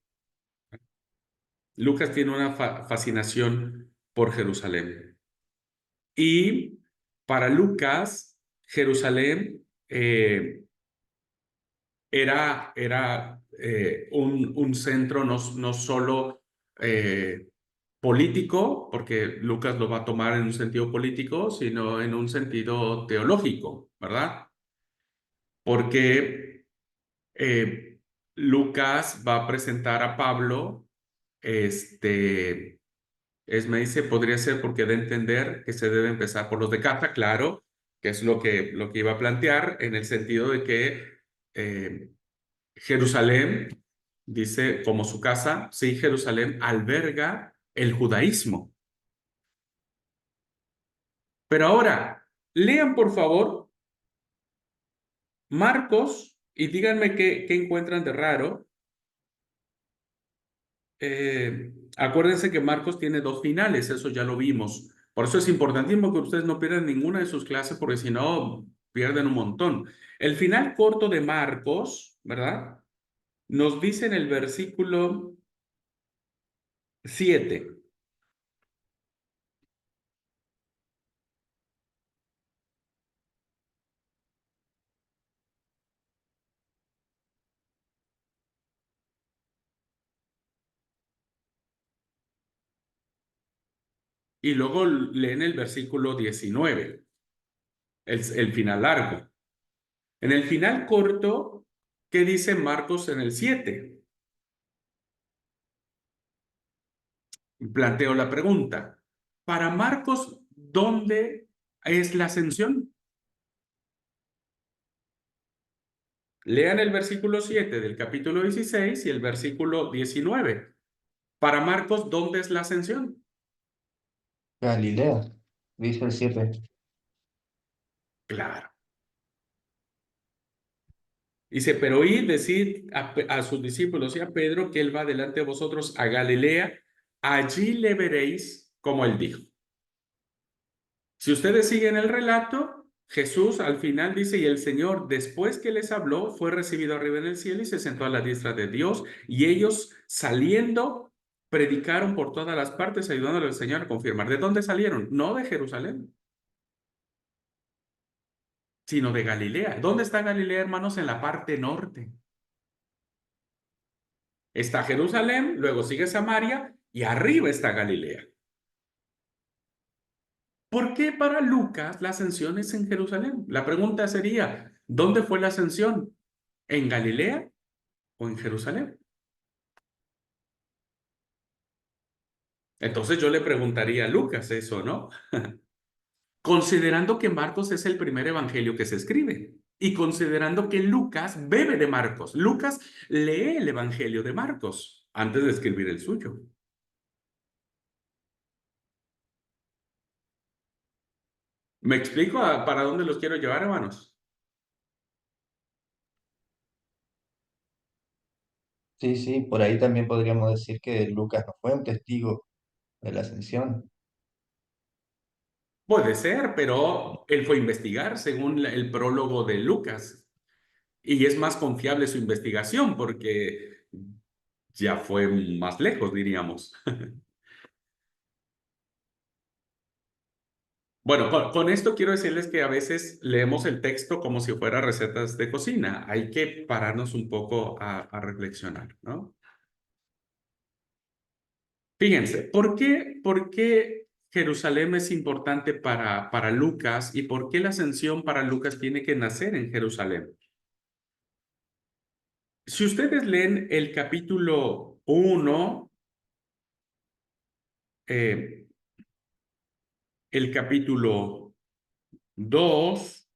A: Lucas tiene una fascinación por Jerusalén. Y para Lucas, Jerusalén era un centro no solo político, porque Lucas lo va a tomar en un sentido político, sino en un sentido teológico, ¿verdad? Porque Lucas va a presentar a Pablo, me dice, podría ser porque da a entender que se debe empezar por los de casa, claro, que es lo que iba a plantear, en el sentido de que eh, Jerusalén, dice, como su casa, sí, Jerusalén alberga el judaísmo. Pero ahora, lean por favor Marcos y díganme qué encuentran de raro. Acuérdense que Marcos tiene dos finales, eso ya lo vimos. Por eso es importantísimo que ustedes no pierdan ninguna de sus clases, porque si no, pierden un montón. El final corto de Marcos, ¿verdad? Nos dice en el versículo 7. Y luego leen el versículo 19, el final largo. En el final corto, ¿qué dice Marcos en el 7? Planteo la pregunta. Para Marcos, ¿dónde es la ascensión? Lean el versículo 7 del capítulo 16 y el versículo 19. Para Marcos, ¿dónde es la ascensión?
C: Galilea, dice el 7.
A: Claro. Dice, pero oíd decir a sus discípulos y a Pedro que él va delante de vosotros a Galilea, allí le veréis como él dijo. Si ustedes siguen el relato, Jesús al final dice, y el Señor, después que les habló, fue recibido arriba en el cielo y se sentó a la diestra de Dios. Y ellos saliendo, predicaron por todas las partes, ayudándole al Señor a confirmar. ¿De dónde salieron? No de Jerusalén, sino de Galilea. ¿Dónde está Galilea, hermanos? En la parte norte. Está Jerusalén, luego sigue Samaria y arriba está Galilea. ¿Por qué para Lucas la ascensión es en Jerusalén? La pregunta sería, ¿dónde fue la ascensión? ¿En Galilea o en Jerusalén? Entonces yo le preguntaría a Lucas eso, ¿no? Considerando que Marcos es el primer evangelio que se escribe y considerando que Lucas bebe de Marcos. Lucas lee el evangelio de Marcos antes de escribir el suyo. ¿Me explico para dónde los quiero llevar, hermanos?
C: Sí, sí, por ahí también podríamos decir que Lucas no fue un testigo de la ascensión.
A: Puede ser, pero él fue a investigar según el prólogo de Lucas. Y es más confiable su investigación porque ya fue más lejos, diríamos. Bueno, con esto quiero decirles que a veces leemos el texto como si fuera recetas de cocina. Hay que pararnos un poco a reflexionar, ¿no? Fíjense, por qué Jerusalén es importante para Lucas y por qué la ascensión para Lucas tiene que nacer en Jerusalén? Si ustedes leen el capítulo 1, el capítulo 2,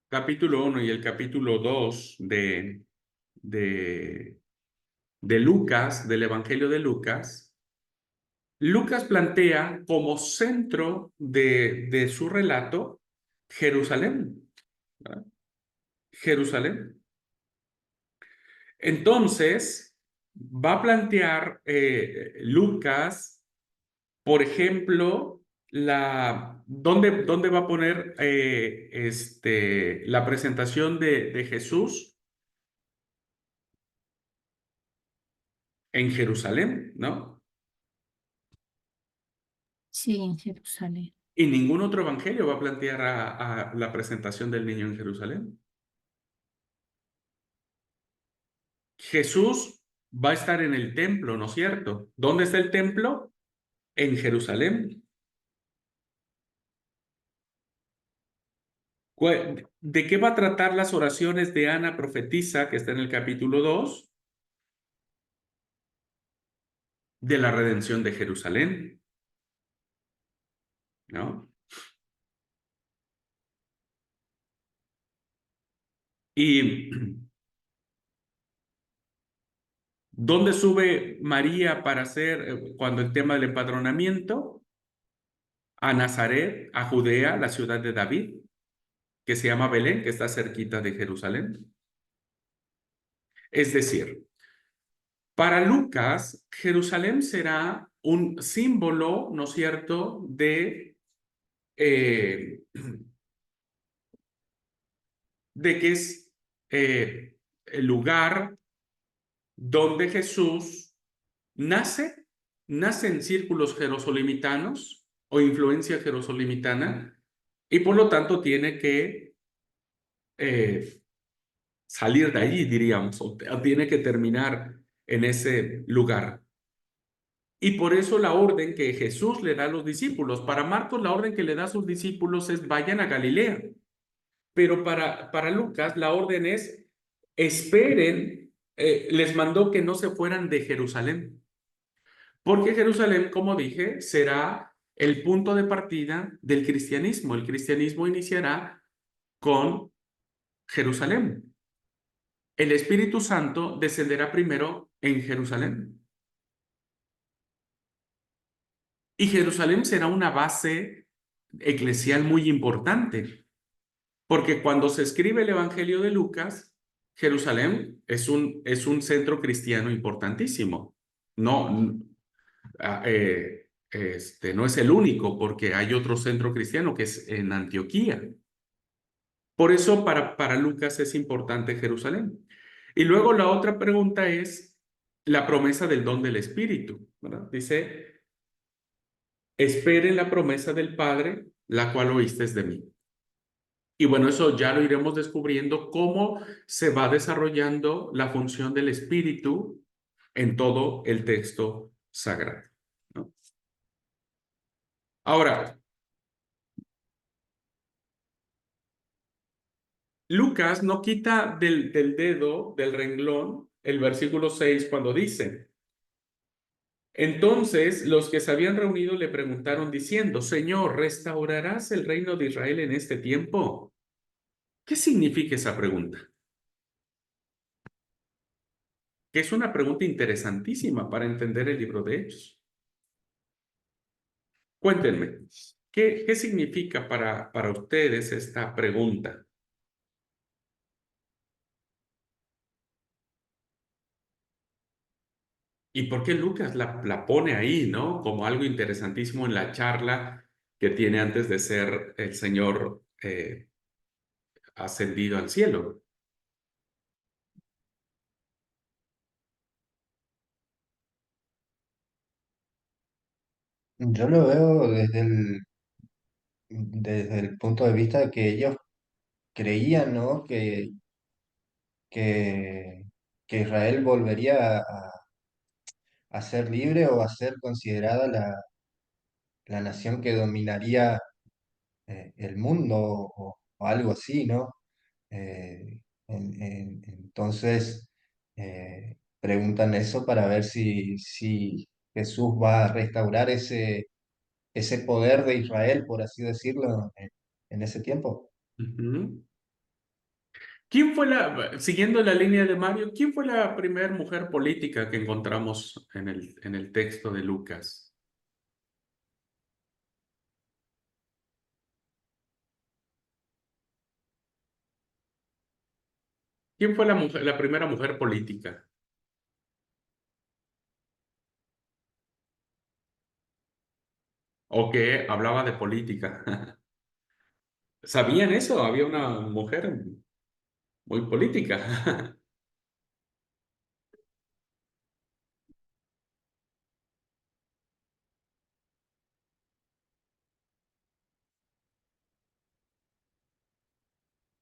A: capítulo 1 y el capítulo 2 de, de Lucas, del Evangelio de Lucas, Lucas plantea como centro de su relato Jerusalén, ¿verdad? Jerusalén. Entonces, va a plantear Lucas, por ejemplo, ¿dónde va a poner la presentación de Jesús? En Jerusalén, ¿no?
D: Sí, en Jerusalén.
A: Y ningún otro evangelio va a plantear a la presentación del niño en Jerusalén. Jesús va a estar en el templo, ¿no es cierto? ¿Dónde está el templo? En Jerusalén. ¿De qué va a tratar las oraciones de Ana profetisa, que está en el capítulo 2? De la redención de Jerusalén, ¿no? Y ¿dónde sube María para hacer, cuando el tema del empadronamiento? A Nazaret, a Judea, la ciudad de David, que se llama Belén, que está cerquita de Jerusalén. Es decir, para Lucas, Jerusalén será un símbolo, ¿no es cierto?, eh, de que es el lugar donde Jesús nace en círculos jerosolimitanos o influencia jerosolimitana y por lo tanto tiene que salir de allí, diríamos, o tiene que terminar en ese lugar. Y por eso la orden que Jesús le da a los discípulos, para Marcos la orden que le da a sus discípulos es vayan a Galilea, pero para Lucas la orden es esperen, les mandó que no se fueran de Jerusalén, porque Jerusalén, como dije, será el punto de partida del cristianismo. El cristianismo iniciará con Jerusalén. El Espíritu Santo descenderá primero en Jerusalén. Y Jerusalén será una base eclesial muy importante, porque cuando se escribe el Evangelio de Lucas, Jerusalén es un centro cristiano importantísimo. no, no es el único, porque hay otro centro cristiano que es en Antioquía. Por eso para Lucas es importante Jerusalén. Y luego la otra pregunta es la promesa del don del Espíritu, ¿verdad? Dice, esperen la promesa del Padre, la cual oísteis de mí. Y bueno, eso ya lo iremos descubriendo cómo se va desarrollando la función del Espíritu en todo el texto sagrado, ¿no? Ahora, Lucas no quita del dedo, del renglón, el versículo 6 cuando dice, entonces los que se habían reunido le preguntaron diciendo, Señor, ¿restaurarás el reino de Israel en este tiempo? ¿Qué significa esa pregunta? Que es una pregunta interesantísima para entender el libro de Hechos. Cuéntenme, ¿qué significa para ustedes esta pregunta? ¿Y por qué Lucas la pone ahí, ¿no? Como algo interesantísimo en la charla que tiene antes de ser el Señor ascendido al cielo.
C: Yo lo veo desde el punto de vista de que ellos creían, ¿no? Que, que Israel volvería a ser libre o a ser considerada la nación que dominaría el mundo o algo así, ¿no? Entonces, preguntan eso para ver si Jesús va a restaurar ese poder de Israel, por así decirlo, en ese tiempo.
A: Ujú. Siguiendo la línea de Mario, quién fue la primera mujer política que encontramos en el texto de Lucas? ¿Quién fue la primera mujer política? ¿O que hablaba de política? ¿Sabían eso? Había una mujer muy política.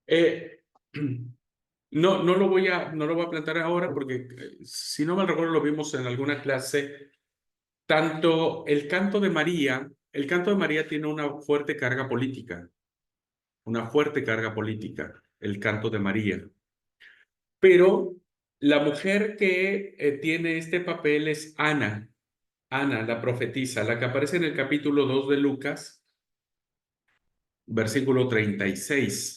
A: Eh, no lo voy a plantear ahora porque, si no mal recuerdo, lo vimos en alguna clase. Tanto el canto de María tiene una fuerte carga política, el canto de María. Pero la mujer que tiene este papel es Ana, la profetisa, la que aparece en el capítulo 2 de Lucas, versículo 36.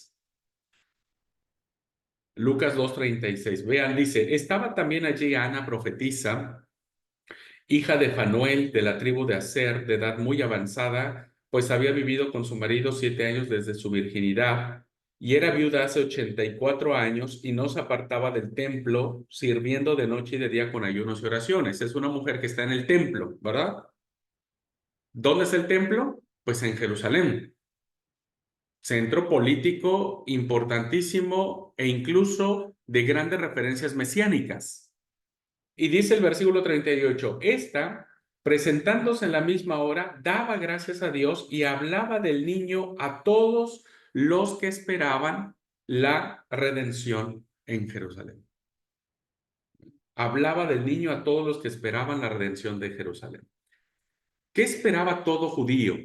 A: Lucas 2:36. Vean, dice, estaba también allí Ana, profetisa, hija de Fanuel, de la tribu de Aser, de edad muy avanzada, pues había vivido con su marido 7 años desde su virginidad, y era viuda hace 84 años y no se apartaba del templo, sirviendo de noche y de día con ayunos y oraciones. Es una mujer que está en el templo, ¿verdad? ¿Dónde es el templo? Pues en Jerusalén, centro político importantísimo e incluso de grandes referencias mesiánicas. Y dice el versículo 38, esta, presentándose en la misma hora, daba gracias a Dios y hablaba del niño a todos los que esperaban la redención en Jerusalén. Hablaba del niño a todos los que esperaban la redención de Jerusalén. ¿Qué esperaba todo judío?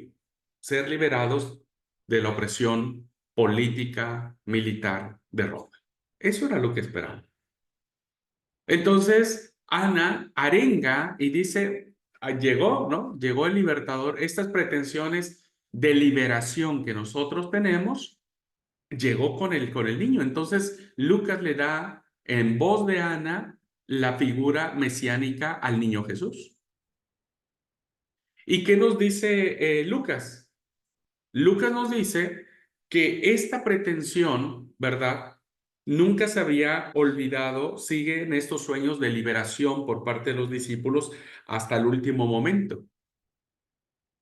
A: Ser liberados de la opresión política, militar de Roma. Eso era lo que esperaba. Entonces, Ana arenga y dice, llegó, ¿no? Llegó el libertador. Estas pretensiones de liberación que nosotros tenemos, llegó con el niño. Entonces, Lucas le da en voz de Ana la figura mesiánica al niño Jesús. ¿Y qué nos dice Lucas? Lucas nos dice que esta pretensión, ¿verdad? nunca se había olvidado, sigue en estos sueños de liberación por parte de los discípulos hasta el último momento.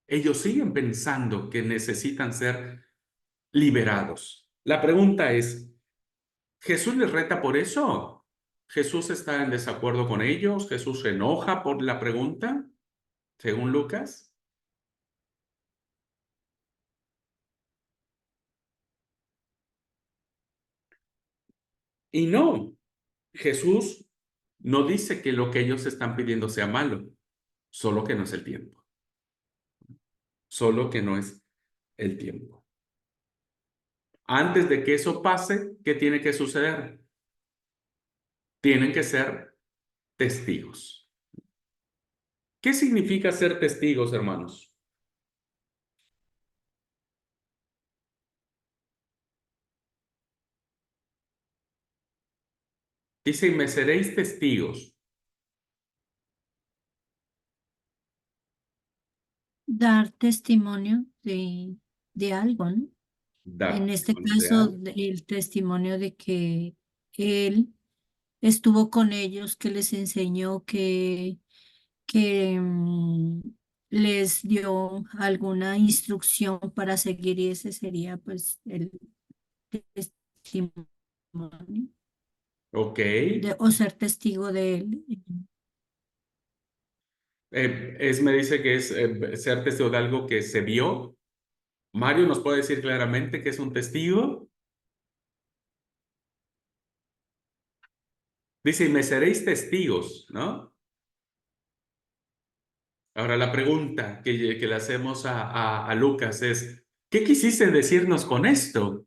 A: Ellos siguen pensando que necesitan ser liberados. La pregunta es, ¿Jesús les reta por eso? ¿Jesús está en desacuerdo con ellos? ¿Jesús se enoja por la pregunta, según Lucas? Y no, Jesús no dice que lo que ellos están pidiendo sea malo, solo que no es el tiempo, solo que no es el tiempo. Antes de que eso pase, ¿qué tiene que suceder? Tienen que ser testigos. ¿Qué significa ser testigos, hermanos? Dice, y me seréis testigos.
D: Dar testimonio de algo, ¿no?
A: Dar
D: En este
A: testimonio de
D: caso,
A: algo.
D: el testimonio de que él estuvo con ellos, que les enseñó, que les dio alguna instrucción para seguir y ese sería pues el testimonio
A: Ok.
D: o ser testigo de él.
A: Me dice que es ser testigo de algo que se vio. Mario nos puede decir claramente que es un testigo. Dice, y me seréis testigos, ¿no? Ahora la pregunta que le hacemos a Lucas es, ¿qué quisiste decirnos con esto?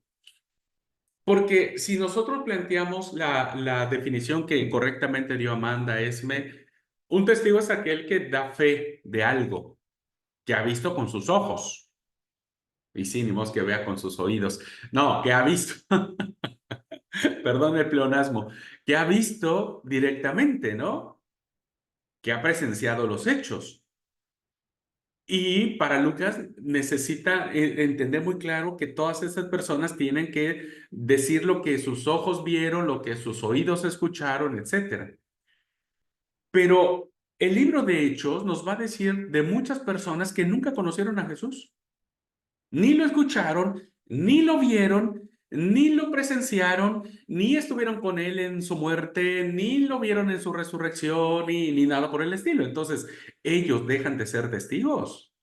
A: Porque si nosotros planteamos la definición que correctamente dio Amanda Esme, un testigo es aquel que da fe de algo que ha visto con sus ojos. Y sí, ni modo que vea con sus oídos. No, que ha visto, perdón el pleonasmo, que ha visto directamente, ¿no? Que ha presenciado los hechos. Y para Lucas necesita entender muy claro que todas esas personas tienen que decir lo que sus ojos vieron, lo que sus oídos escucharon, etcétera. Pero el libro de Hechos nos va a decir de muchas personas que nunca conocieron a Jesús, ni lo escucharon, ni lo vieron, ni lo presenciaron, ni estuvieron con él en su muerte, ni lo vieron en su resurrección, ni nada por el estilo. Entonces, ellos dejan de ser testigos.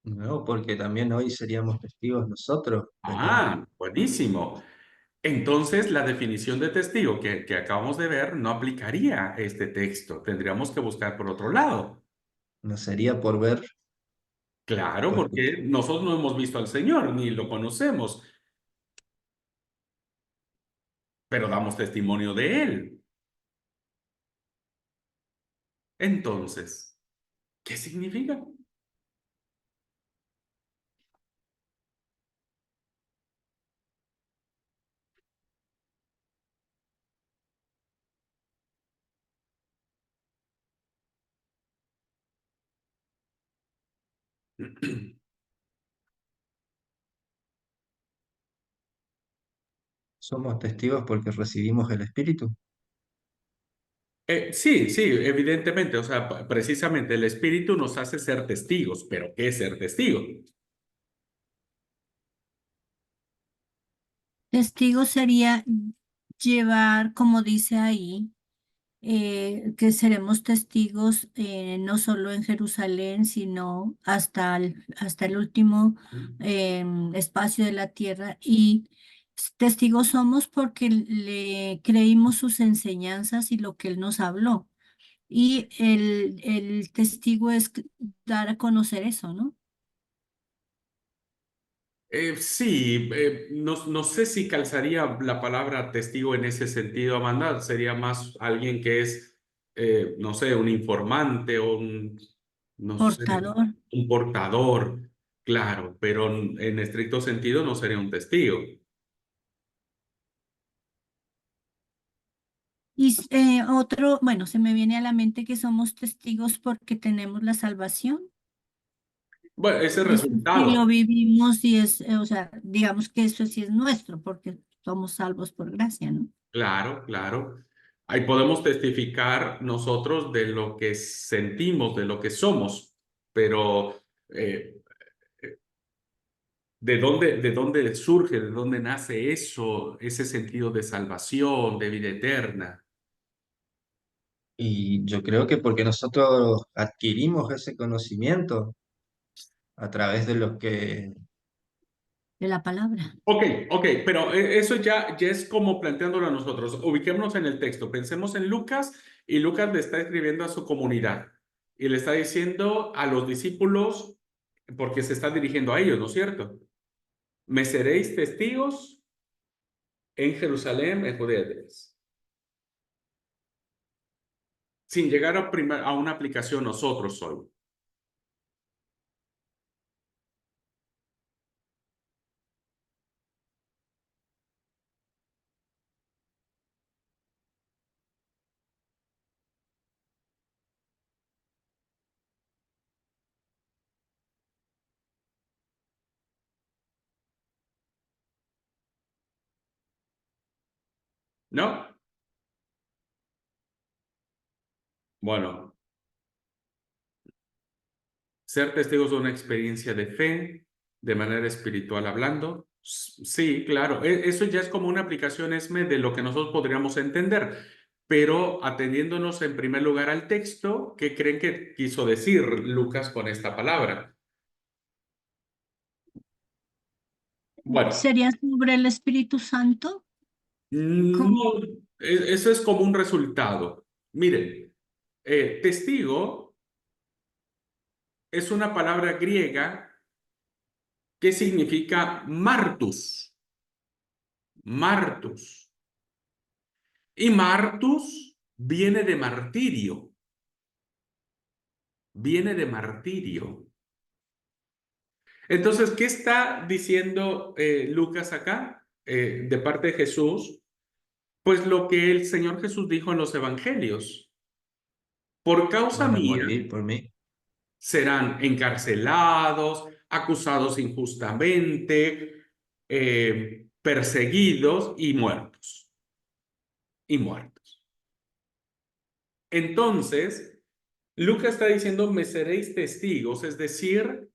C: No, porque también hoy seríamos testigos nosotros de que
A: Ah, buenísimo. Entonces, la definición de testigo que acabamos de ver no aplicaría a este texto. Tendríamos que buscar por otro lado.
C: no sería por ver
A: Claro,
C: o escuchar.
A: porque nosotros no hemos visto al Señor ni lo conocemos, pero damos testimonio de Él. Entonces, ¿qué significa?
C: Somos testigos porque recibimos el Espíritu.
A: Sí, sí, evidentemente. O sea, precisamente el Espíritu nos hace ser testigos, pero ¿qué es ser testigo?
D: Testigo sería llevar, como dice ahí, que seremos testigos no solo en Jerusalén, sino hasta el último espacio de la tierra. Y testigos somos porque le creímos sus enseñanzas y lo que él nos habló. Y el testigo es dar a conocer eso, ¿no?
A: Sí, no sé si calzaría la palabra testigo en ese sentido, Amanda. Sería más alguien que es, no sé, un informante o no sé,
D: Portador.
A: un portador, claro, pero en estricto sentido no sería un testigo.
D: Y otro, bueno, se me viene a la mente que somos testigos porque tenemos la salvación.
A: Bueno, ese
D: Eso sí lo
A: resultado.
D: vivimos y es, o sea, digamos que eso sí es nuestro, porque somos salvos por gracia, ¿no?
A: Claro, claro. Ahí podemos testificar nosotros de lo que sentimos, de lo que somos, pero eh, de dónde surge, de dónde nace eso, ese sentido de salvación, de vida eterna?
C: Y yo creo que porque nosotros adquirimos ese conocimiento a través de lo que...
D: De la palabra.
A: Ok, ok, pero eso ya es como planteándolo a nosotros. Ubiquémonos en el texto. Pensemos en Lucas y Lucas le está escribiendo a su comunidad y le está diciendo a los discípulos, porque se está dirigiendo a ellos, ¿no es cierto? Me seréis testigos en Jerusalén, en Judea, y demás. Sin llegar a una aplicación nosotros hoy. ¿No? Bueno, ser testigos de una experiencia de fe, de manera espiritual hablando. Sí, claro, eso ya es como una aplicación, Esme, de lo que nosotros podríamos entender, pero atendiéndonos en primer lugar al texto, ¿qué creen que quiso decir Lucas con esta palabra? Bueno,
D: ¿Sería sobre el Espíritu Santo? Como
A: no, eso es como un resultado. Miren, testigo es una palabra griega que significa martus, martus. Y martus viene de martirio. Entonces, ¿qué está diciendo Lucas acá de parte de Jesús? Pues lo que el Señor Jesús dijo en los evangelios. Por causa
C: van a
A: mía
C: morir por mí.
A: serán encarcelados, acusados injustamente, perseguidos y muertos. Y muertos. Entonces, Lucas está diciendo, me seréis testigos, es decir,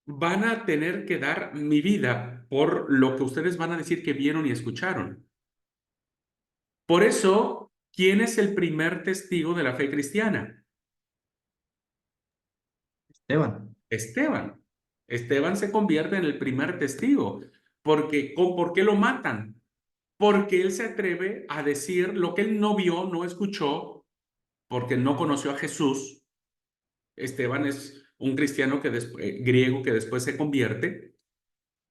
A: van a tener que dar mi vida por lo que ustedes van a decir que vieron y escucharon. Por eso, ¿quién es el primer testigo de la fe cristiana?
C: Esteban,
A: Esteban. Esteban se convierte en el primer testigo. Porque, ¿por qué lo matan? Porque él se atreve a decir lo que él no vio, no escuchó, porque no conoció a Jesús. Esteban es un cristiano griego que después se convierte,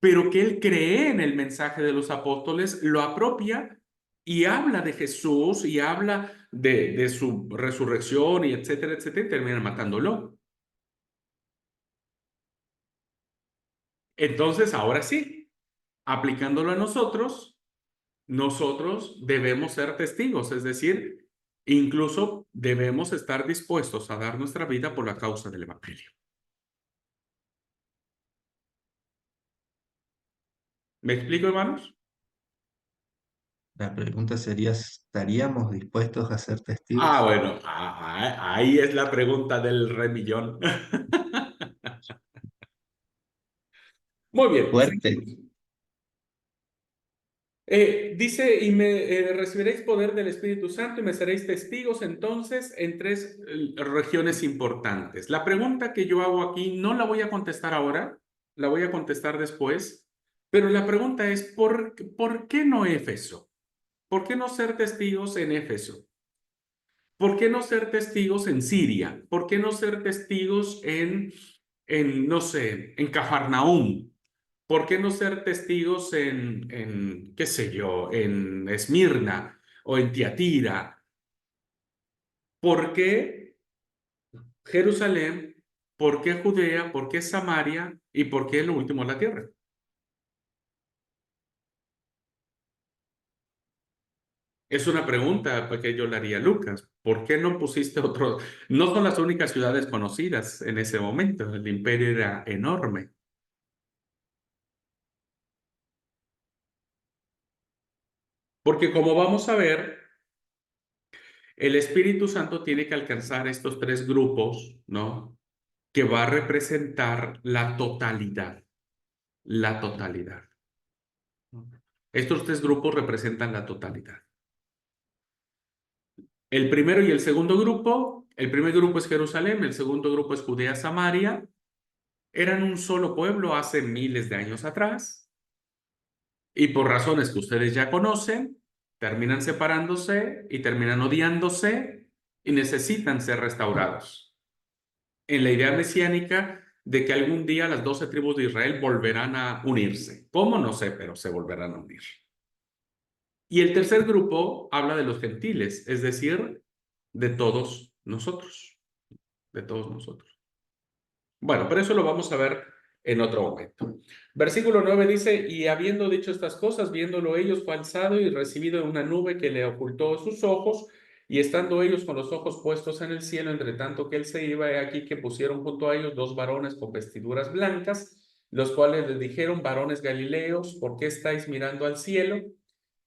A: pero que él cree en el mensaje de los apóstoles, lo apropia y habla de Jesús y habla de su resurrección y etcétera, etcétera, y termina matándolo. Entonces, ahora sí, aplicándolo a nosotros, nosotros debemos ser testigos, es decir, incluso debemos estar dispuestos a dar nuestra vida por la causa del Evangelio. ¿Me explico, hermanos?
C: la pregunta sería, ¿estaríamos dispuestos a ser
A: Ah,
C: testigos?
A: bueno, ahí es la pregunta del remillón. Muy bien,
C: Fuerte.
A: seguimos. Dice, y me recibiréis poder del Espíritu Santo y me seréis testigos entonces en tres regiones importantes. La pregunta que yo hago aquí no la voy a contestar ahora, la voy a contestar después, pero la pregunta es, ¿por qué no Éfeso? ¿Por qué no ser testigos en Éfeso? ¿Por qué no ser testigos en Siria? ¿Por qué no ser testigos no sé, en Cafarnaúm? ¿Por qué no ser testigos qué sé yo, en Esmirna o en Tiatira? ¿Por qué Jerusalén? ¿Por qué Judea? ¿Por qué Samaria? ¿Y por qué lo último la tierra? Es una pregunta que yo le haría a Lucas. ¿Por qué no pusiste otro? No son las únicas ciudades conocidas en ese momento. El imperio era enorme. Porque como vamos a ver, el Espíritu Santo tiene que alcanzar estos tres grupos, ¿no? Que va a representar la totalidad. La totalidad. Estos tres grupos representan la totalidad. El primero y el segundo grupo, el primer grupo es Jerusalén, el segundo grupo es Judea, Samaria. Eran un solo pueblo hace miles de años atrás y por razones que ustedes ya conocen, terminan separándose y terminan odiándose y necesitan ser restaurados. En la idea mesiánica de que algún día las 12 tribus de Israel volverán a unirse. ¿Cómo? No sé, pero se volverán a unir. Y el tercer grupo habla de los gentiles, es decir, de todos nosotros, de todos nosotros. Bueno, pero eso lo vamos a ver en otro momento. Versículo 9 dice, y habiendo dicho estas cosas, viéndolo ellos, fue alzado y recibido en una nube que le ocultó sus ojos, y estando ellos con los ojos puestos en el cielo, entre tanto que él se iba, he aquí que pusieron junto a ellos dos varones con vestiduras blancas, los cuales les dijeron, varones galileos, ¿por qué estáis mirando al cielo?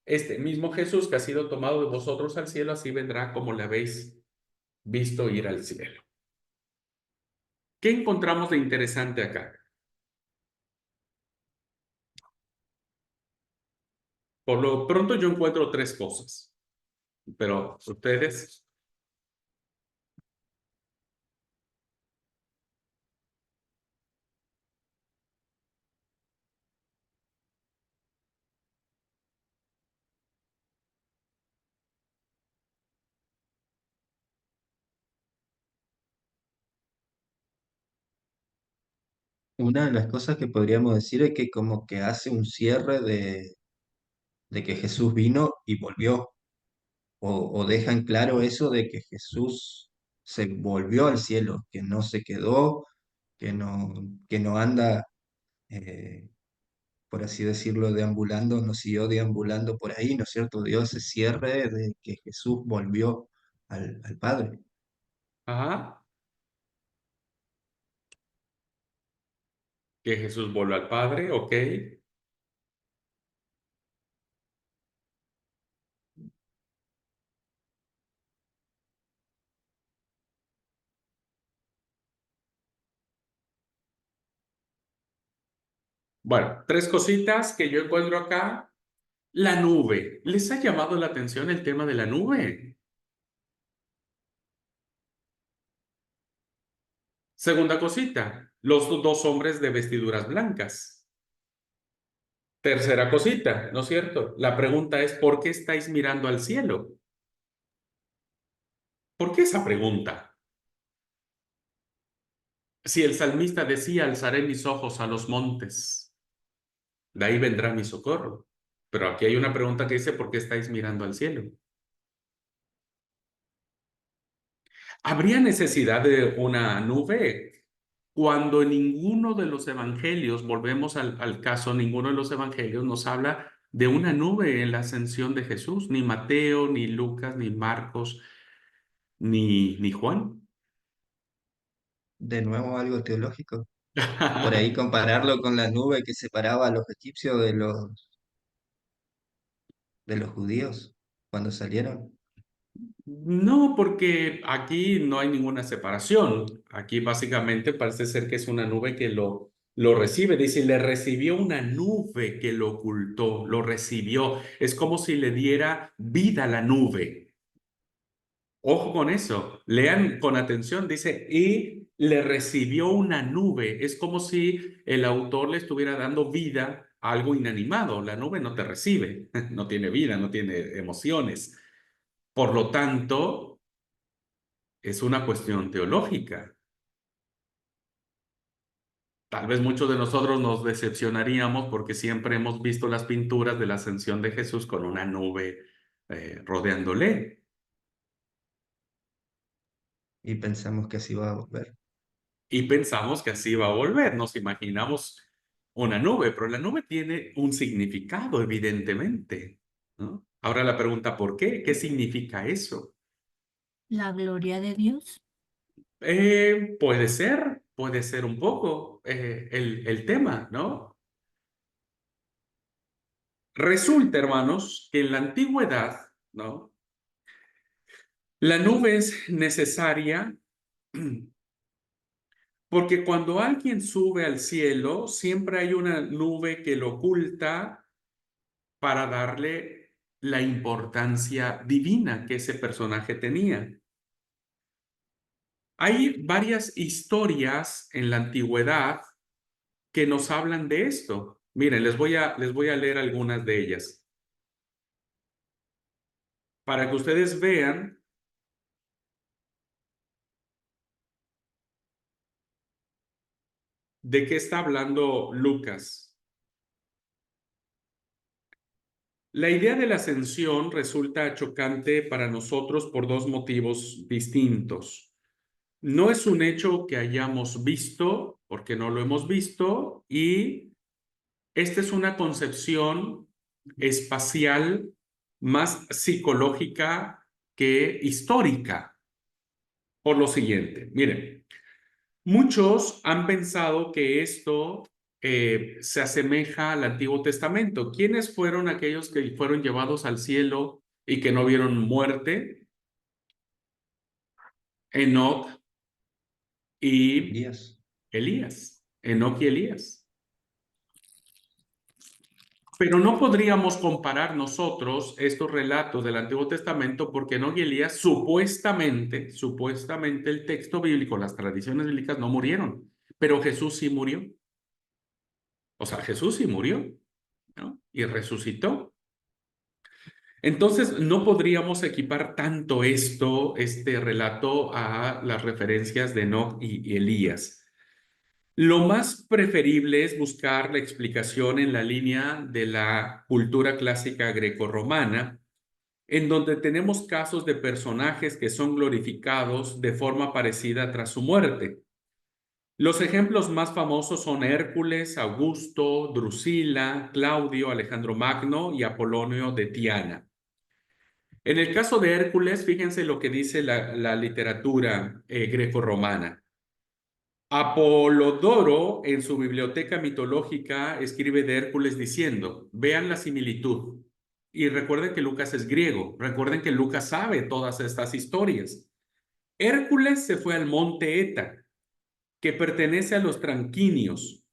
A: Este mismo Jesús que ha sido tomado de vosotros al cielo, así vendrá como le habéis visto ir al cielo. ¿Qué encontramos de interesante acá? Por lo pronto yo encuentro tres cosas, pero ustedes,
C: Una de las cosas que podríamos decir es que como que hace un cierre de que Jesús vino y volvió, o dejan claro eso de que Jesús se volvió al cielo, que no se quedó, que no, que no anda, eh, por así decirlo, deambulando, no siguió deambulando por ahí, ¿no es cierto? Dio ese cierre de que Jesús volvió al Padre.
A: ajá, que Jesús volvió al Padre, ok. Bueno, tres cositas que yo encuentro acá. La nube. ¿Les ha llamado la atención el tema de la nube? Segunda cosita, los dos hombres de vestiduras blancas. Tercera cosita, ¿no es cierto? La pregunta es, ¿por qué estáis mirando al cielo? ¿Por qué esa pregunta? Si el salmista decía, alzaré mis ojos a los montes, de ahí vendrá mi socorro. Pero aquí hay una pregunta que dice, ¿por qué estáis mirando al cielo? ¿Habría necesidad de una nube? Cuando en ninguno de los evangelios, volvemos al caso, ninguno de los evangelios nos habla de una nube en la ascensión de Jesús, ni Mateo, ni Lucas, ni Marcos, ni Juan.
C: De nuevo algo teológico. Por ahí compararlo con la nube que separaba a los egipcios de los judíos cuando salieron.
A: No, porque aquí no hay ninguna separación. Aquí básicamente parece ser que es una nube que lo recibe. Dice, le recibió una nube que lo ocultó, lo recibió. Es como si le diera vida a la nube. Ojo con eso. Lean con atención. Dice, y le recibió una nube. Es como si el autor le estuviera dando vida a algo inanimado. La nube no te recibe, no tiene vida, no tiene emociones. Por lo tanto, es una cuestión teológica. Tal vez muchos de nosotros nos decepcionaríamos porque siempre hemos visto las pinturas de la ascensión de Jesús con una nube rodeándole
C: Y pensamos que así va a volver.
A: y pensamos que así va a volver. Nos imaginamos una nube, pero la nube tiene un significado, evidentemente, ¿no? Ahora la pregunta, ¿por qué? ¿Qué significa eso?
D: La gloria de Dios.
A: Puede ser un poco el tema, ¿no? Resulta, hermanos, que en la antigüedad, ¿no? La nube es necesaria porque cuando alguien sube al cielo, siempre hay una nube que lo oculta para darle la importancia divina que ese personaje tenía. Hay varias historias en la antigüedad que nos hablan de esto. Miren, les voy a leer algunas de ellas para que ustedes vean de qué está hablando Lucas. La idea de la ascensión resulta chocante para nosotros por dos motivos distintos. No es un hecho que hayamos visto, porque no lo hemos visto, y esta es una concepción espacial más psicológica que histórica. Por lo siguiente, miren, muchos han pensado que esto se asemeja al Antiguo Testamento. ¿Quiénes fueron aquellos que fueron llevados al cielo y que no vieron muerte? Enoc y
C: Elías.
A: Elías. Enoc y Elías. Pero no podríamos comparar nosotros estos relatos del Antiguo Testamento porque Enoc y Elías supuestamente el texto bíblico, las tradiciones bíblicas no murieron, pero Jesús sí murió. O sea, Jesús sí murió, ¿no? Y resucitó. Entonces, no podríamos equipar tanto este relato a las referencias de Enoc y Elías. Lo más preferible es buscar la explicación en la línea de la cultura clásica grecorromana, en donde tenemos casos de personajes que son glorificados de forma parecida tras su muerte. Los ejemplos más famosos son Hércules, Augusto, Drusila, Claudio, Alejandro Magno y Apolonio de Tiana. En el caso de Hércules, fíjense lo que dice la literatura grecorromana. Apolodoro, en su biblioteca mitológica, escribe de Hércules diciendo, vean la similitud. Y recuerden que Lucas es griego, recuerden que Lucas sabe todas estas historias. Hércules se fue al monte Eta, que pertenece a los tranquinios,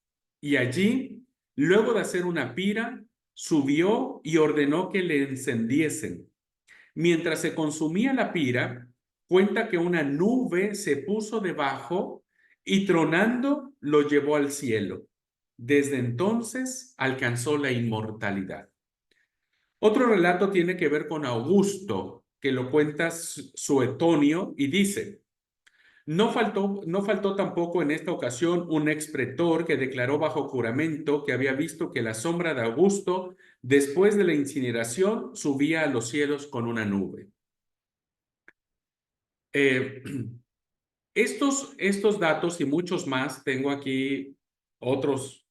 A: y allí, luego de hacer una pira, subió y ordenó que le encendiesen. Mientras se consumía la pira, cuenta que una nube se puso debajo y tronando lo llevó al cielo. Desde entonces alcanzó la inmortalidad. Otro relato tiene que ver con Augusto, que lo cuenta Suetonio y dice, no faltó tampoco en esta ocasión un ex pretor que declaró bajo juramento que había visto que la sombra de Augusto, después de la incineración, subía a los cielos con una nube. Estos datos y muchos más, tengo aquí otros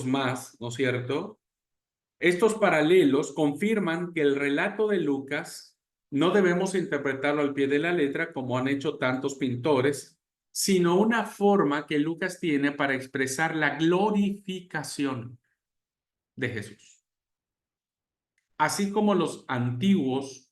A: más, ¿no es cierto? Estos paralelos confirman que el relato de Lucas no debemos interpretarlo al pie de la letra como han hecho tantos pintores, sino una forma que Lucas tiene para expresar la glorificación de Jesús. Así como los antiguos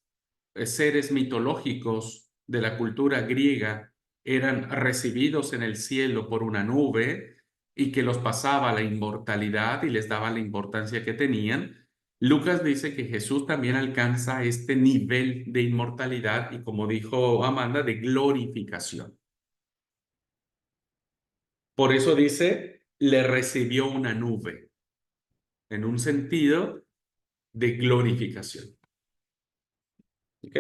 A: seres mitológicos de la cultura griega eran recibidos en el cielo por una nube y que los pasaba a la inmortalidad y les daba la importancia que tenían, Lucas dice que Jesús también alcanza este nivel de inmortalidad y, como dijo Amanda, de glorificación. Por eso dice, le recibió una nube, en un sentido de glorificación. ¿Ok?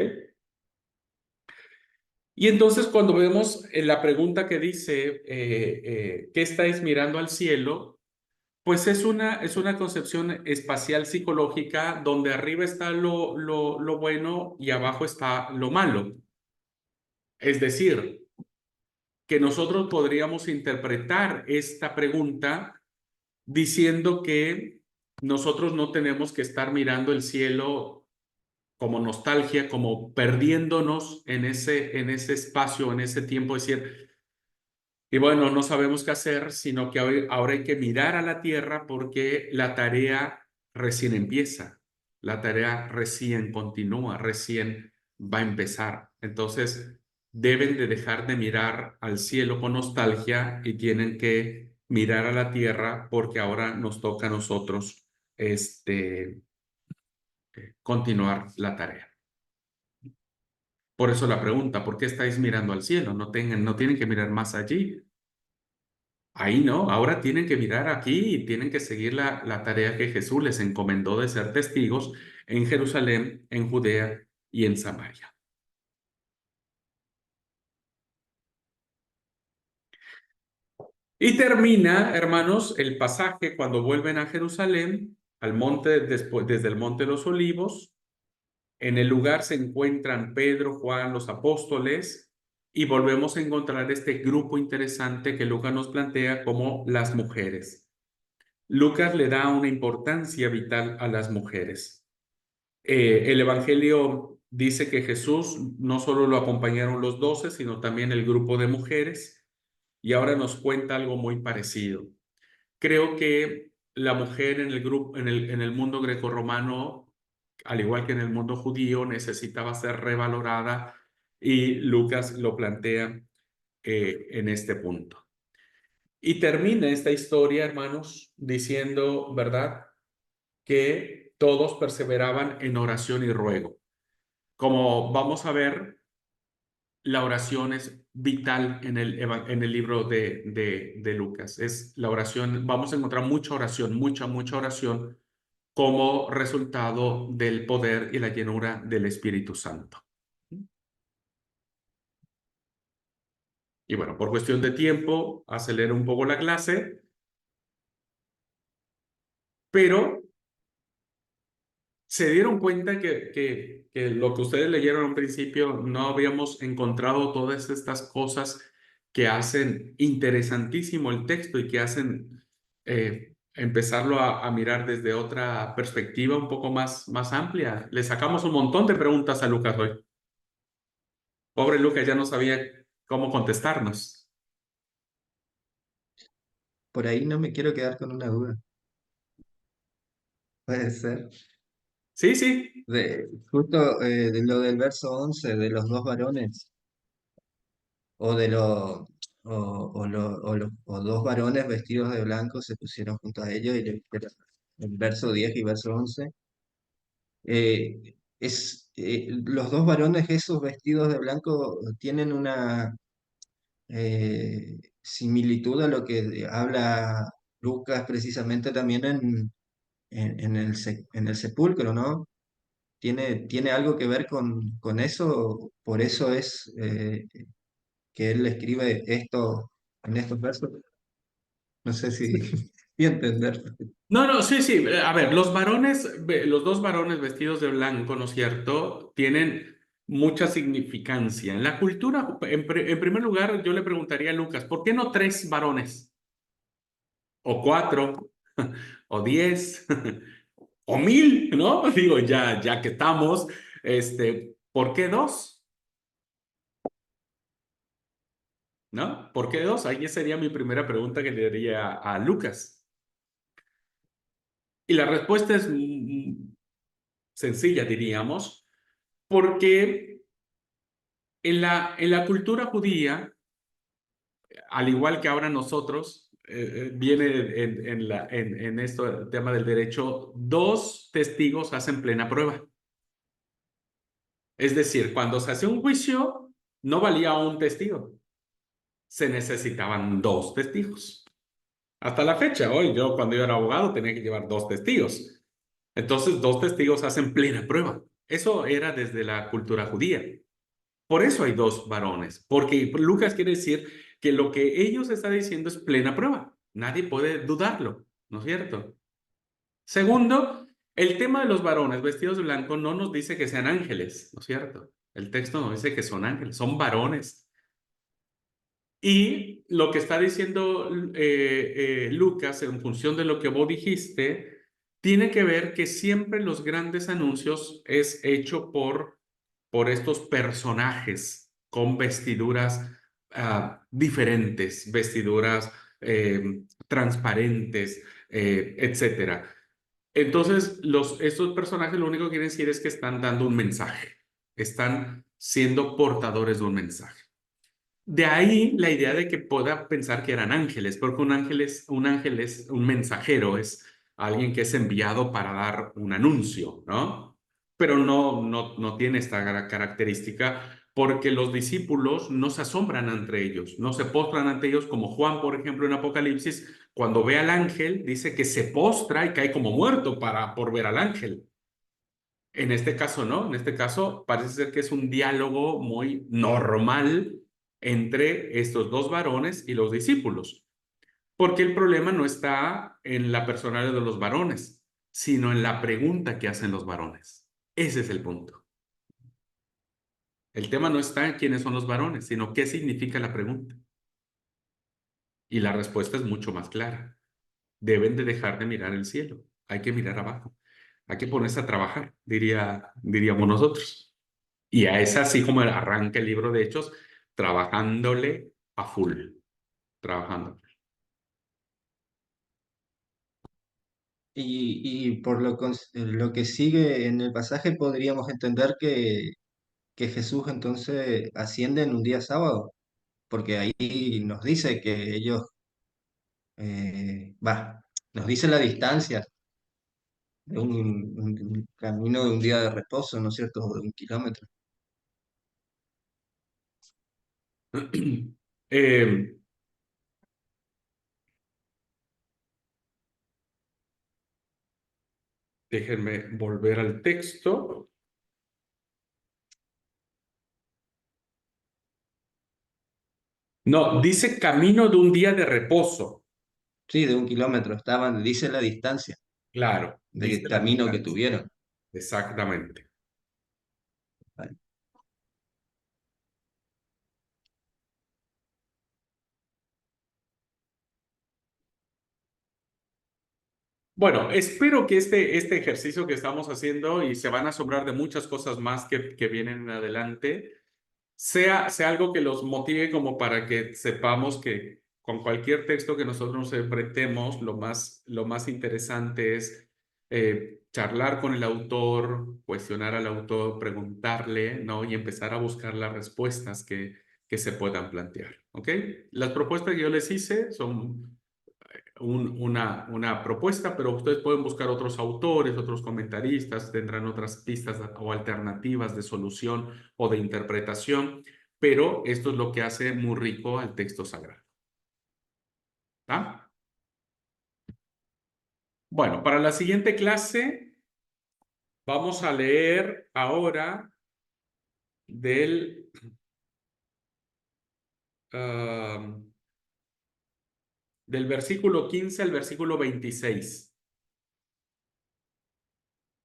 A: Y entonces cuando vemos la pregunta que dice, ¿qué estáis mirando al cielo? Pues es una concepción espacial psicológica donde arriba está lo bueno y abajo está lo malo. Es decir, que nosotros podríamos interpretar esta pregunta diciendo que nosotros no tenemos que estar mirando el cielo como nostalgia, como perdiéndonos en ese espacio, en ese tiempo, decir, y bueno, no sabemos qué hacer, sino que ahora hay que mirar a la tierra porque la tarea recién empieza, la tarea recién continúa, recién va a empezar. Entonces, deben de dejar de mirar al cielo con nostalgia y tienen que mirar a la tierra porque ahora nos toca a nosotros continuar la tarea. Por eso la pregunta, ¿por qué estáis mirando al cielo? No tienen que mirar más allí. Ahí no, ahora tienen que mirar aquí y tienen que seguir la tarea que Jesús les encomendó de ser testigos en Jerusalén, en Judea y en Samaria. Y termina, hermanos, el pasaje cuando vuelven a Jerusalén, al monte, desde el monte de los Olivos. En el lugar se encuentran Pedro, Juan, los apóstoles, y volvemos a encontrar este grupo interesante que Lucas nos plantea como las mujeres. Lucas le da una importancia vital a las mujeres. El Evangelio dice que Jesús no solo lo acompañaron los 12, sino también el grupo de mujeres, y ahora nos cuenta algo muy parecido. Creo que la mujer en el grupo, en el mundo grecorromano, al igual que en el mundo judío, necesitaba ser revalorada, y Lucas lo plantea en este punto. Y termina esta historia, hermanos, diciendo, ¿verdad?, que todos perseveraban en oración y ruego. Como vamos a ver, la oración es vital en el libro de Lucas. Es la oración, vamos a encontrar mucha oración, mucha oración como resultado del poder y la llenura del Espíritu Santo. Y bueno, por cuestión de tiempo, acelero un poco la clase, pero se dieron cuenta que lo que ustedes leyeron en un principio, no habíamos encontrado todas estas cosas que hacen interesantísimo el texto y que hacen empezarlo a mirar desde otra perspectiva un poco más amplia. Le sacamos un montón de preguntas a Lucas hoy. Pobre Lucas ya no sabía cómo contestarnos.
C: Por ahí no me quiero quedar con una duda. Puede ser.
A: Sí, sí.
C: Justo de lo del verso 11 de los dos varones, o de los o dos varones vestidos de blanco se pusieron junto a ellos y le dijeron, en verso 10 y verso 11, los dos varones esos vestidos de blanco tienen una similitud a lo que habla Lucas precisamente también en el sepulcro, ¿no? Tiene algo que ver con eso, por eso es que él escribe esto en estos versos. No sé si voy a entender.
A: No, sí, sí. A ver, los dos varones vestidos de blanco, ¿no es cierto?, tienen mucha significancia. En la cultura, en primer lugar, yo le preguntaría a Lucas, ¿por qué no 3 varones? O 4, o 10, o 1000, ¿no? Digo, ya que estamos, ¿por qué 2? ¿No? ¿Por qué 2? Ahí sería mi primera pregunta que le daría a Lucas. Y la respuesta es sencilla, diríamos, porque en la cultura judía, al igual que ahora nosotros, viene en esto, el tema del derecho, 2 testigos hacen plena prueba. Es decir, cuando se hace un juicio, no valía un testigo, se necesitaban 2 testigos. Hasta la fecha, hoy yo cuando yo era abogado tenía que llevar 2 testigos. Entonces, 2 testigos hacen plena prueba. Eso era desde la cultura judía. Por eso hay 2 varones, porque Lucas quiere decir que lo que ellos están diciendo es plena prueba. Nadie puede dudarlo, ¿no es cierto? Segundo, el tema de los varones vestidos de blanco no nos dice que sean ángeles, ¿no es cierto? El texto nos dice que son ángeles, son varones. Y lo que está diciendo Lucas, en función de lo que vos dijiste, tiene que ver que siempre los grandes anuncios es hecho por estos personajes con vestiduras diferentes, vestiduras transparentes, etcétera. Entonces, estos personajes lo único que quieren decir es que están dando un mensaje, están siendo portadores de un mensaje. De ahí la idea de que pueda pensar que eran ángeles, porque un ángel es un mensajero, es alguien que es enviado para dar un anuncio, ¿no? Pero no tiene esta característica porque los discípulos no se asombran ante ellos, no se postran ante ellos como Juan, por ejemplo, en Apocalipsis, cuando ve al ángel, dice que se postra y cae como muerto por ver al ángel. En este caso, no. En este caso, parece ser que es un diálogo muy normal entre estos dos varones y los discípulos. Porque el problema no está en la personalidad de los varones, sino en la pregunta que hacen los varones. Ese es el punto. El tema no está en quiénes son los varones, sino qué significa la pregunta. Y la respuesta es mucho más clara. Deben de dejar de mirar el cielo. Hay que mirar abajo. Hay que ponerse a trabajar, diríamos nosotros. Y a esa así como arranca el libro de Hechos, trabajándole a full, trabajando.
C: Y por lo que sigue en el pasaje podríamos entender que Jesús entonces asciende en un día sábado, porque ahí nos dice que ellos, nos dice la distancia de un camino de un día de reposo, ¿no es cierto? O de 1 kilómetro.
A: Eh, Déjenme volver al texto. No, dice camino de un día de reposo.
C: Sí, de 1 kilómetro, dice la distancia
A: Claro, dice
C: del
A: la
C: camino que
A: distancia.
C: tuvieron.
A: Exactamente.
C: Vale.
A: Bueno, espero que este ejercicio que estamos haciendo, y se van a asombrar de muchas cosas más que vienen en adelante, sea algo que los motive como para que sepamos que con cualquier texto que nosotros nos enfrentemos, lo más interesante es charlar con el autor, cuestionar al autor, preguntarle, ¿no? Y empezar a buscar las respuestas que se puedan plantear, ¿ok? Las propuestas que yo les hice son una propuesta, pero ustedes pueden buscar otros autores, otros comentaristas, tendrán otras pistas o alternativas de solución o de interpretación, pero esto es lo que hace muy rico al texto sagrado. ¿Ah? Bueno, para la siguiente clase vamos a leer ahora del versículo 15 al versículo 26.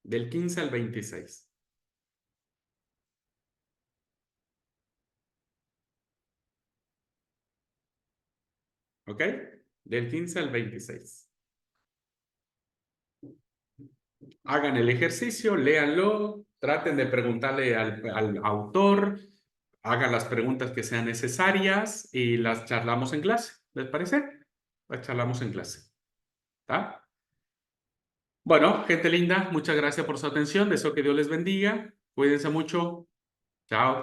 A: Del 15 al 26. ¿Ok? Del 15 al 26. Hagan el ejercicio, léanlo, traten de preguntarle al autor, hagan las preguntas que sean necesarias y las charlamos en clase. ¿Les parece? Las charlamos en clase. ¿Está? Bueno, gente linda, muchas gracias por su atención. Deseo que Dios les bendiga. Cuídense mucho. Chao.